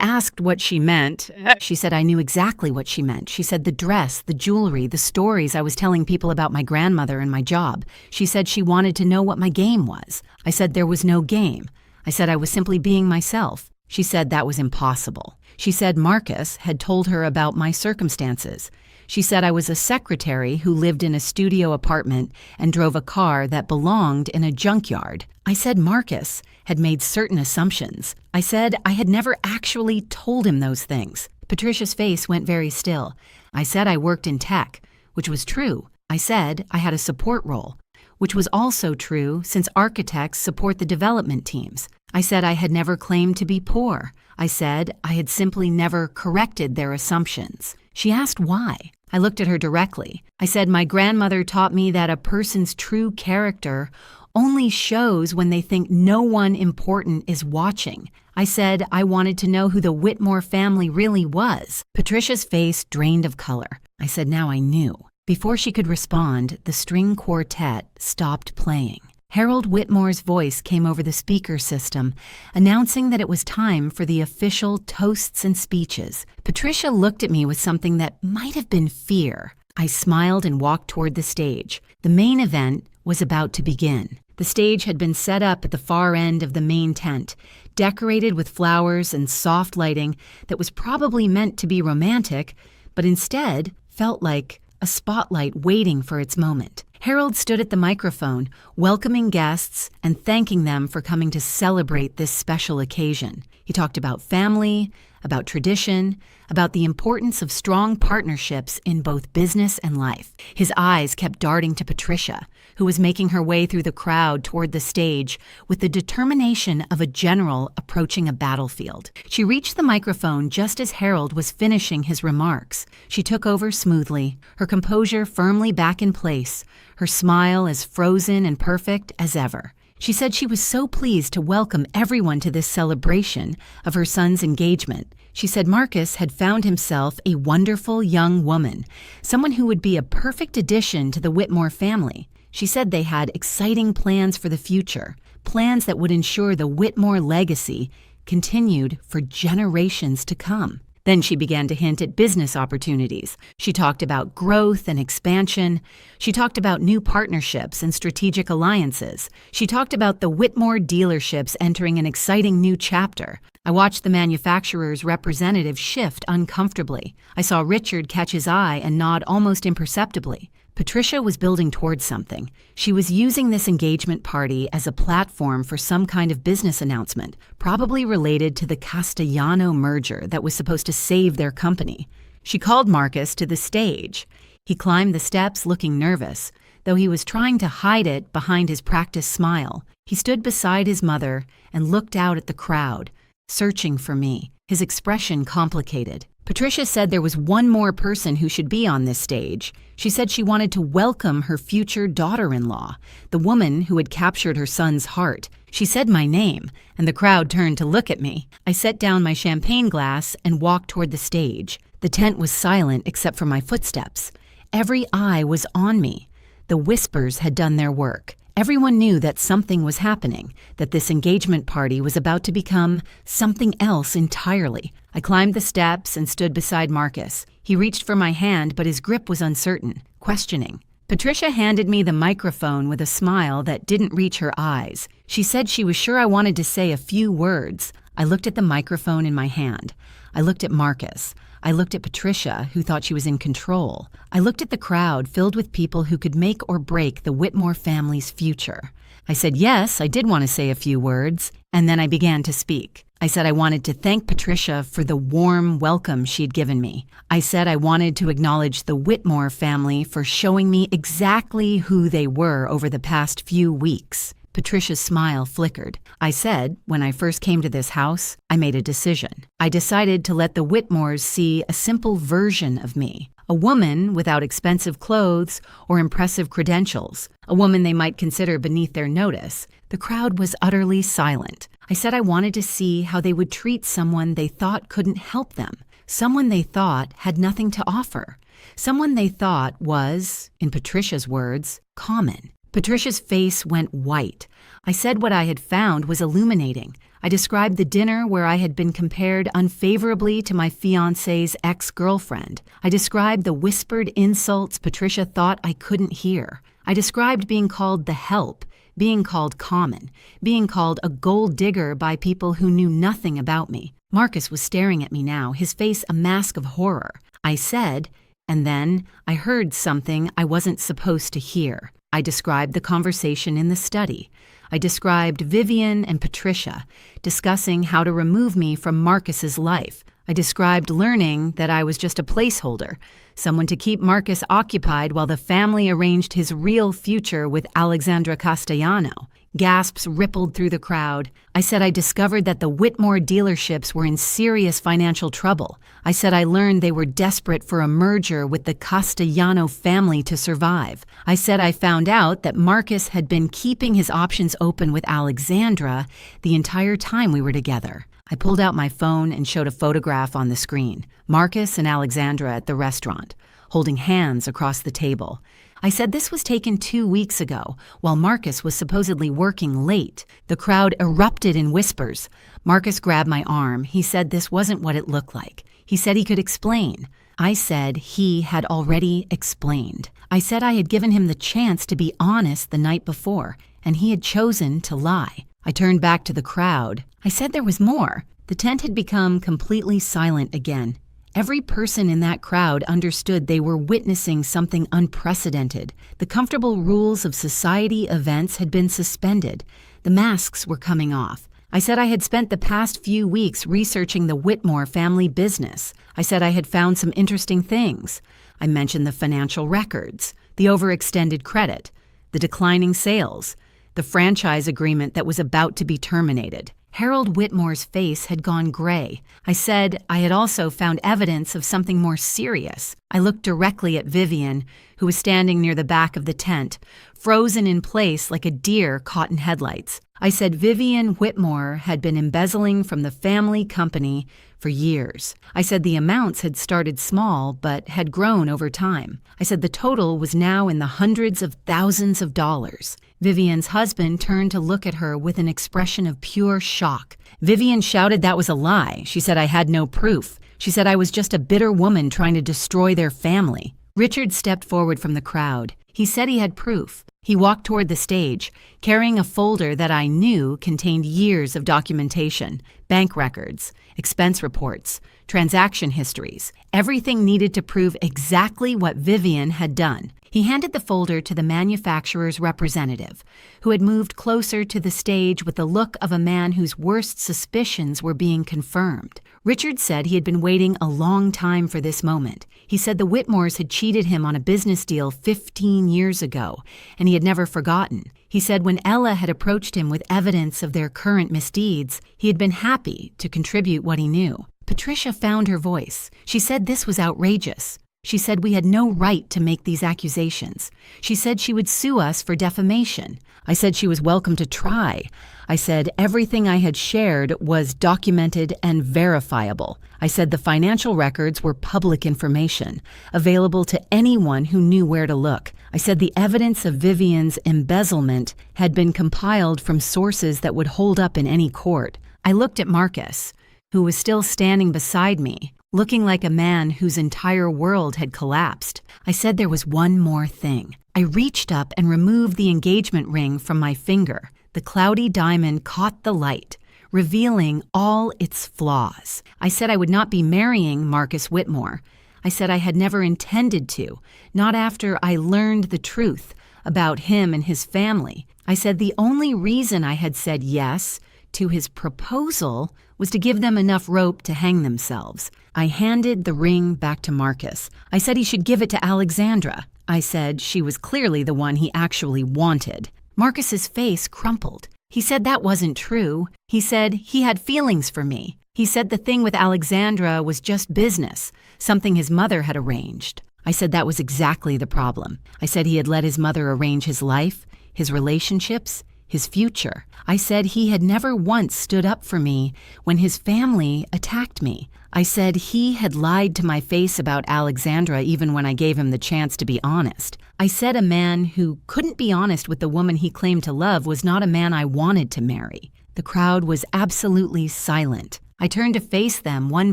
asked what she meant. She said I knew exactly what she meant. She said the dress, the jewelry, the stories I was telling people about my grandmother and my job. She said she wanted to know what my game was. I said there was no game. I said I was simply being myself. She said that was impossible. She said Marcus had told her about my circumstances. She said I was a secretary who lived in a studio apartment and drove a car that belonged in a junkyard. I said Marcus had made certain assumptions. I said I had never actually told him those things. Patricia's face went very still. I said I worked in tech, which was true. I said I had a support role, which was also true since architects support the development teams. I said I had never claimed to be poor. I said I had simply never corrected their assumptions. She asked why. I looked at her directly. I said my grandmother taught me that a person's true character only shows when they think no one important is watching. I said I wanted to know who the Whitmore family really was. Patricia's face drained of color. I said now I knew. Before she could respond, the string quartet stopped playing. Harold Whitmore's voice came over the speaker system, announcing that it was time for the official toasts and speeches. Patricia looked at me with something that might have been fear. I smiled and walked toward the stage. The main event was about to begin. The stage had been set up at the far end of the main tent, decorated with flowers and soft lighting that was probably meant to be romantic, but instead felt like a spotlight waiting for its moment. Harold stood at the microphone, welcoming guests and thanking them for coming to celebrate this special occasion. He talked about family, about tradition, about the importance of strong partnerships in both business and life. His eyes kept darting to Patricia, who was making her way through the crowd toward the stage with the determination of a general approaching a battlefield. She reached the microphone just as Harold was finishing his remarks. She took over smoothly, her composure firmly back in place, her smile as frozen and perfect as ever. She said she was so pleased to welcome everyone to this celebration of her son's engagement. She said Marcus had found himself a wonderful young woman, someone who would be a perfect addition to the Whitmore family. She said they had exciting plans for the future, plans that would ensure the Whitmore legacy continued for generations to come. Then she began to hint at business opportunities. She talked about growth and expansion. She talked about new partnerships and strategic alliances. She talked about the Whitmore dealerships entering an exciting new chapter. I watched the manufacturer's representative shift uncomfortably. I saw Richard catch his eye and nod almost imperceptibly. Patricia was building towards something. She was using this engagement party as a platform for some kind of business announcement, probably related to the Castellano merger that was supposed to save their company. She called Marcus to the stage. He climbed the steps looking nervous, though he was trying to hide it behind his practiced smile. He stood beside his mother and looked out at the crowd, searching for me, his expression complicated. Patricia said there was one more person who should be on this stage. She said she wanted to welcome her future daughter-in-law, the woman who had captured her son's heart. She said my name, and the crowd turned to look at me. I set down my champagne glass and walked toward the stage. The tent was silent except for my footsteps. Every eye was on me. The whispers had done their work. Everyone knew that something was happening, that this engagement party was about to become something else entirely. I climbed the steps and stood beside Marcus. He reached for my hand, but his grip was uncertain, questioning. Patricia handed me the microphone with a smile that didn't reach her eyes. She said she was sure I wanted to say a few words. I looked at the microphone in my hand. I looked at Marcus. I looked at Patricia, who thought she was in control. I looked at the crowd filled with people who could make or break the Whitmore family's future. I said, yes, I did want to say a few words, and then I began to speak. I said I wanted to thank Patricia for the warm welcome she'd given me. I said I wanted to acknowledge the Whitmore family for showing me exactly who they were over the past few weeks. Patricia's smile flickered. I said, when I first came to this house, I made a decision. I decided to let the Whitmores see a simple version of me, a woman without expensive clothes or impressive credentials, a woman they might consider beneath their notice. The crowd was utterly silent. I said I wanted to see how they would treat someone they thought couldn't help them, someone they thought had nothing to offer, someone they thought was, in Patricia's words, common. Patricia's face went white. I said what I had found was illuminating. I described the dinner where I had been compared unfavorably to my fiancé's ex-girlfriend. I described the whispered insults Patricia thought I couldn't hear. I described being called the help, being called common, being called a gold digger by people who knew nothing about me. Marcus was staring at me now, his face a mask of horror. I said, and then I heard something I wasn't supposed to hear. I described the conversation in the study. I described Vivian and Patricia discussing how to remove me from Marcus's life. I described learning that I was just a placeholder, someone to keep Marcus occupied while the family arranged his real future with Alexandra Castellano. Gasps rippled through the crowd. I said I discovered that the Whitmore dealerships were in serious financial trouble. I said I learned they were desperate for a merger with the Castellano family to survive. I said I found out that Marcus had been keeping his options open with Alexandra the entire time we were together. I pulled out my phone and showed a photograph on the screen. Marcus and Alexandra at the restaurant, holding hands across the table. I said this was taken 2 weeks ago, while Marcus was supposedly working late. The crowd erupted in whispers. Marcus grabbed my arm. He said this wasn't what it looked like. He said he could explain. I said he had already explained. I said I had given him the chance to be honest the night before, and he had chosen to lie. I turned back to the crowd. I said there was more. The tent had become completely silent again. Every person in that crowd understood they were witnessing something unprecedented. The comfortable rules of society events had been suspended. The masks were coming off. I said I had spent the past few weeks researching the Whitmore family business. I said I had found some interesting things. I mentioned the financial records, the overextended credit, the declining sales, the franchise agreement that was about to be terminated. Harold Whitmore's face had gone gray. I said I had also found evidence of something more serious. I looked directly at Vivian, who was standing near the back of the tent, frozen in place like a deer caught in headlights. I said Vivian Whitmore had been embezzling from the family company for years. I said the amounts had started small but had grown over time. I said the total was now in the hundreds of thousands of dollars. Vivian's husband turned to look at her with an expression of pure shock. Vivian shouted that was a lie. She said I had no proof. She said I was just a bitter woman trying to destroy their family. Richard stepped forward from the crowd. He said he had proof. He walked toward the stage, carrying a folder that I knew contained years of documentation, bank records, expense reports, transaction histories, everything needed to prove exactly what Vivian had done. He handed the folder to the manufacturer's representative, who had moved closer to the stage with the look of a man whose worst suspicions were being confirmed. Richard said he had been waiting a long time for this moment. He said the Whitmores had cheated him on a business deal 15 years ago, and he had never forgotten. He said when Ella had approached him with evidence of their current misdeeds, he had been happy to contribute what he knew. Patricia found her voice. She said this was outrageous. She said we had no right to make these accusations. She said she would sue us for defamation. I said she was welcome to try. I said everything I had shared was documented and verifiable. I said the financial records were public information, available to anyone who knew where to look. I said the evidence of Vivian's embezzlement had been compiled from sources that would hold up in any court. I looked at Marcus, who was still standing beside me, looking like a man whose entire world had collapsed. I said there was one more thing. I reached up and removed the engagement ring from my finger. The cloudy diamond caught the light, revealing all its flaws. I said I would not be marrying Marcus Whitmore. I said I had never intended to, not after I learned the truth about him and his family. I said the only reason I had said yes to his proposal was to give them enough rope to hang themselves. I handed the ring back to Marcus. I said he should give it to Alexandra. I said she was clearly the one he actually wanted. Marcus's face crumpled. He said that wasn't true. He said he had feelings for me. He said the thing with Alexandra was just business, something his mother had arranged. I said that was exactly the problem. I said he had let his mother arrange his life, his relationships, his future. I said he had never once stood up for me when his family attacked me. I said he had lied to my face about Alexandra even when I gave him the chance to be honest. I said a man who couldn't be honest with the woman he claimed to love was not a man I wanted to marry. The crowd was absolutely silent. I turned to face them one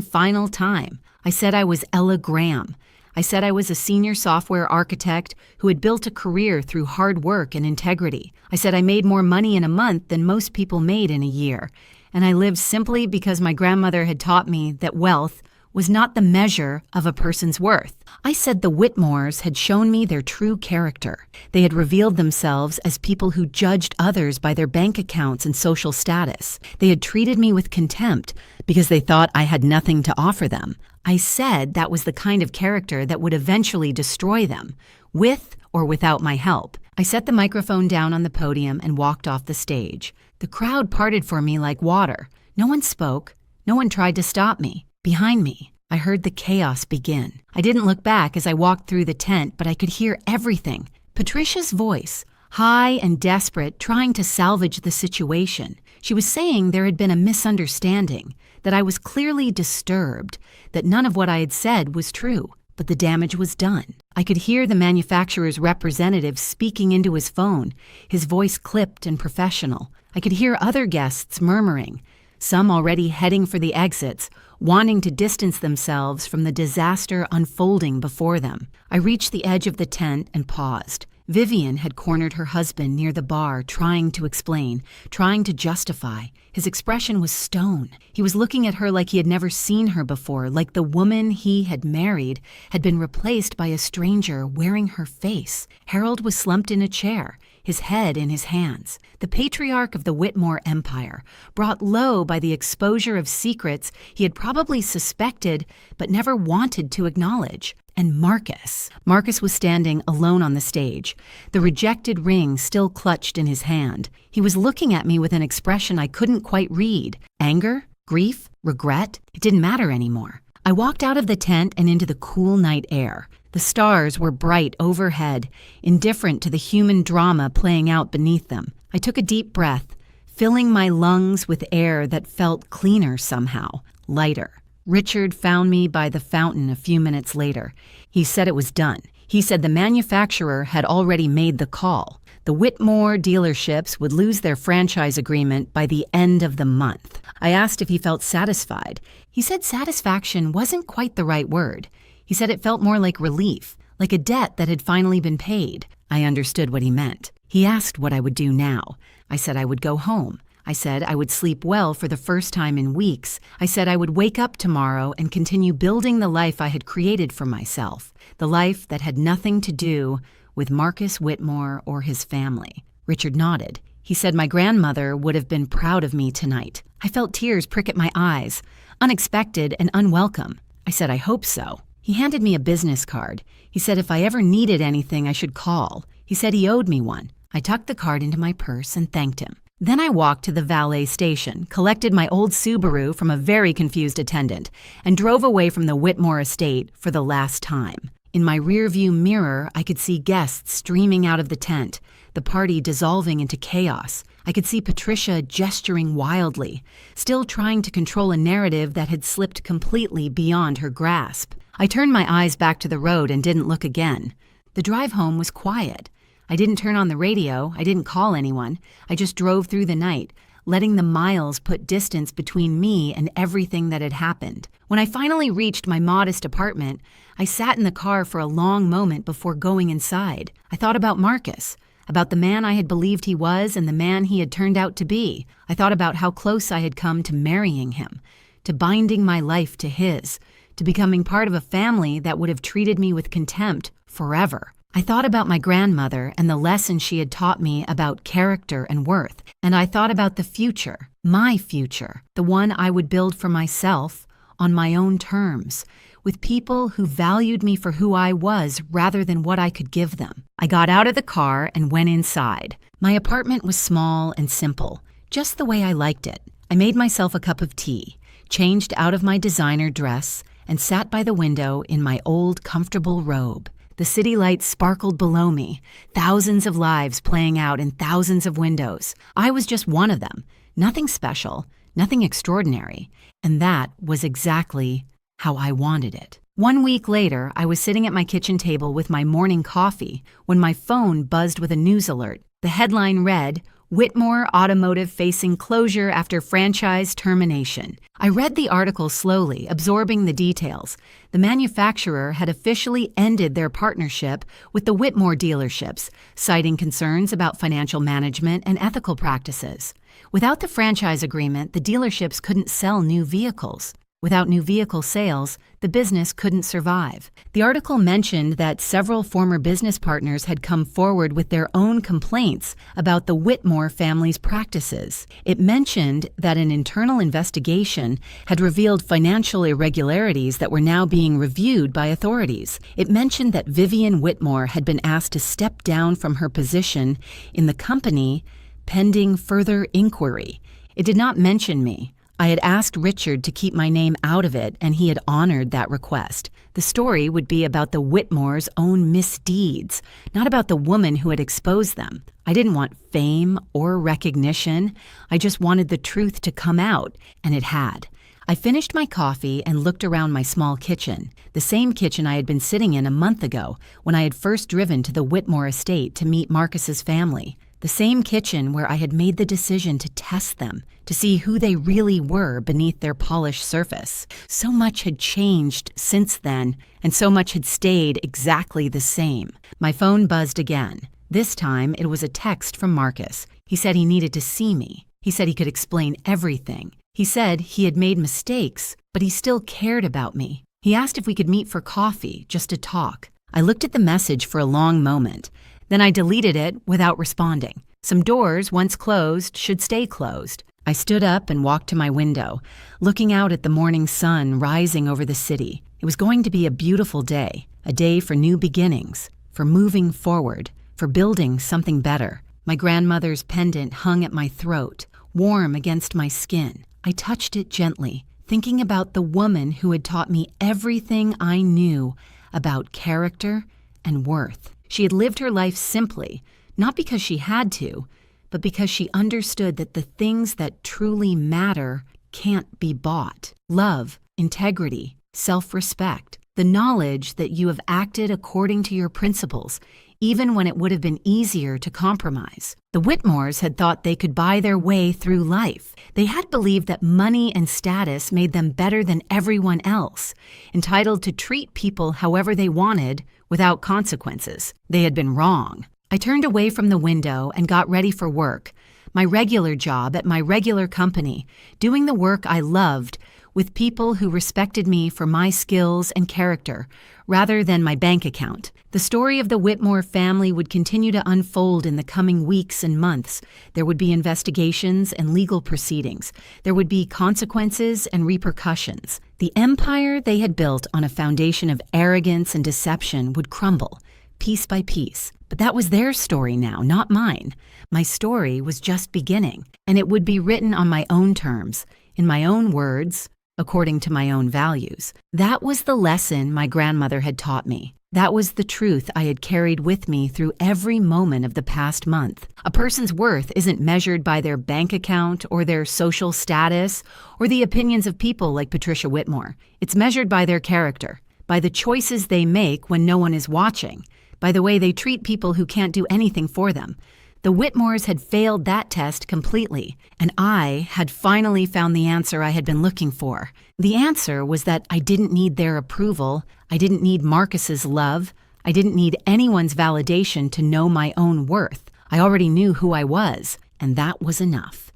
final time. I said I was Ella Graham. I said I was a senior software architect who had built a career through hard work and integrity. I said I made more money in a month than most people made in a year, and I lived simply because my grandmother had taught me that wealth was not the measure of a person's worth. I said the Whitmores had shown me their true character. They had revealed themselves as people who judged others by their bank accounts and social status. They had treated me with contempt because they thought I had nothing to offer them. I said that was the kind of character that would eventually destroy them, with or without my help. I set the microphone down on the podium and walked off the stage. The crowd parted for me like water. No one spoke. No one tried to stop me. Behind me, I heard the chaos begin. I didn't look back as I walked through the tent, but I could hear everything. Patricia's voice, high and desperate, trying to salvage the situation. She was saying there had been a misunderstanding, that I was clearly disturbed, that none of what I had said was true, but the damage was done. I could hear the manufacturer's representative speaking into his phone, his voice clipped and professional. I could hear other guests murmuring, some already heading for the exits, wanting to distance themselves from the disaster unfolding before them. I reached the edge of the tent and paused. Vivian had cornered her husband near the bar, trying to explain, trying to justify. His expression was stone. He was looking at her like he had never seen her before, like the woman he had married had been replaced by a stranger wearing her face. Harold was slumped in a chair, his head in his hands. The patriarch of the Whitmore empire, brought low by the exposure of secrets he had probably suspected but never wanted to acknowledge. And Marcus. Marcus was standing alone on the stage, the rejected ring still clutched in his hand. He was looking at me with an expression I couldn't quite read. Anger? Grief? Regret? It didn't matter anymore. I walked out of the tent and into the cool night air. The stars were bright overhead, indifferent to the human drama playing out beneath them. I took a deep breath, filling my lungs with air that felt cleaner somehow, lighter. Richard found me by the fountain a few minutes later. He said it was done. He said the manufacturer had already made the call. The Whitmore dealerships would lose their franchise agreement by the end of the month. I asked if he felt satisfied. He said satisfaction wasn't quite the right word. He said it felt more like relief, like a debt that had finally been paid. I understood what he meant. He asked what I would do now. I said I would go home. I said I would sleep well for the first time in weeks. I said I would wake up tomorrow and continue building the life I had created for myself, the life that had nothing to do with Marcus Whitmore or his family. Richard nodded. He said my grandmother would have been proud of me tonight. I felt tears prick at my eyes, unexpected and unwelcome. I said I hope so. He handed me a business card. He said if I ever needed anything, I should call. He said he owed me one. I tucked the card into my purse and thanked him. Then I walked to the valet station, collected my old Subaru from a very confused attendant, and drove away from the Whitmore estate for the last time. In my rearview mirror, I could see guests streaming out of the tent, the party dissolving into chaos. I could see Patricia gesturing wildly, still trying to control a narrative that had slipped completely beyond her grasp. I turned my eyes back to the road and didn't look again. The drive home was quiet. I didn't turn on the radio, I didn't call anyone. I just drove through the night, letting the miles put distance between me and everything that had happened. When I finally reached my modest apartment, I sat in the car for a long moment before going inside. I thought about Marcus, about the man I had believed he was and the man he had turned out to be. I thought about how close I had come to marrying him, to binding my life to his, to becoming part of a family that would have treated me with contempt forever. I thought about my grandmother and the lesson she had taught me about character and worth, and I thought about the future, my future, the one I would build for myself, on my own terms, with people who valued me for who I was rather than what I could give them. I got out of the car and went inside. My apartment was small and simple, just the way I liked it. I made myself a cup of tea, changed out of my designer dress, and sat by the window in my old, comfortable robe. The city lights sparkled below me, thousands of lives playing out in thousands of windows. I was just one of them, nothing special, nothing extraordinary, and that was exactly how I wanted it. 1 week later, I was sitting at my kitchen table with my morning coffee when my phone buzzed with a news alert. The headline read, Whitmore Automotive facing closure after franchise termination. I read the article slowly, absorbing the details. The manufacturer had officially ended their partnership with the Whitmore dealerships, citing concerns about financial management and ethical practices. Without the franchise agreement, the dealerships couldn't sell new vehicles. Without new vehicle sales, the business couldn't survive. The article mentioned that several former business partners had come forward with their own complaints about the Whitmore family's practices. It mentioned that an internal investigation had revealed financial irregularities that were now being reviewed by authorities. It mentioned that Vivian Whitmore had been asked to step down from her position in the company pending further inquiry. It did not mention me. I had asked Richard to keep my name out of it, and he had honored that request. The story would be about the Whitmores' own misdeeds, not about the woman who had exposed them. I didn't want fame or recognition. I just wanted the truth to come out, and it had. I finished my coffee and looked around my small kitchen, the same kitchen I had been sitting in a month ago when I had first driven to the Whitmore estate to meet Marcus's family. The same kitchen where I had made the decision to test them, to see who they really were beneath their polished surface. So much had changed since then, and so much had stayed exactly the same. My phone buzzed again. This time, it was a text from Marcus. He said he needed to see me. He said he could explain everything. He said he had made mistakes, but he still cared about me. He asked if we could meet for coffee, just to talk. I looked at the message for a long moment. Then I deleted it without responding. Some doors, once closed, should stay closed. I stood up and walked to my window, looking out at the morning sun rising over the city. It was going to be a beautiful day, a day for new beginnings, for moving forward, for building something better. My grandmother's pendant hung at my throat, warm against my skin. I touched it gently, thinking about the woman who had taught me everything I knew about character and worth. She had lived her life simply, not because she had to, but because she understood that the things that truly matter can't be bought. Love, integrity, self-respect, the knowledge that you have acted according to your principles, even when it would have been easier to compromise. The Whitmores had thought they could buy their way through life. They had believed that money and status made them better than everyone else, entitled to treat people however they wanted without consequences. They had been wrong. I turned away from the window and got ready for work, my regular job at my regular company, doing the work I loved with people who respected me for my skills and character, rather than my bank account. The story of the Whitmore family would continue to unfold in the coming weeks and months. There would be investigations and legal proceedings. There would be consequences and repercussions. The empire they had built on a foundation of arrogance and deception would crumble, piece by piece. But that was their story now, not mine. My story was just beginning, and it would be written on my own terms, in my own words, according to my own values. That was the lesson my grandmother had taught me. That was the truth I had carried with me through every moment of the past month. A person's worth isn't measured by their bank account or their social status or the opinions of people like Patricia Whitmore. It's measured by their character, by the choices they make when no one is watching, by the way they treat people who can't do anything for them. The Whitmores had failed that test completely, and I had finally found the answer I had been looking for. The answer was that I didn't need their approval, I didn't need Marcus's love, I didn't need anyone's validation to know my own worth. I already knew who I was, and that was enough.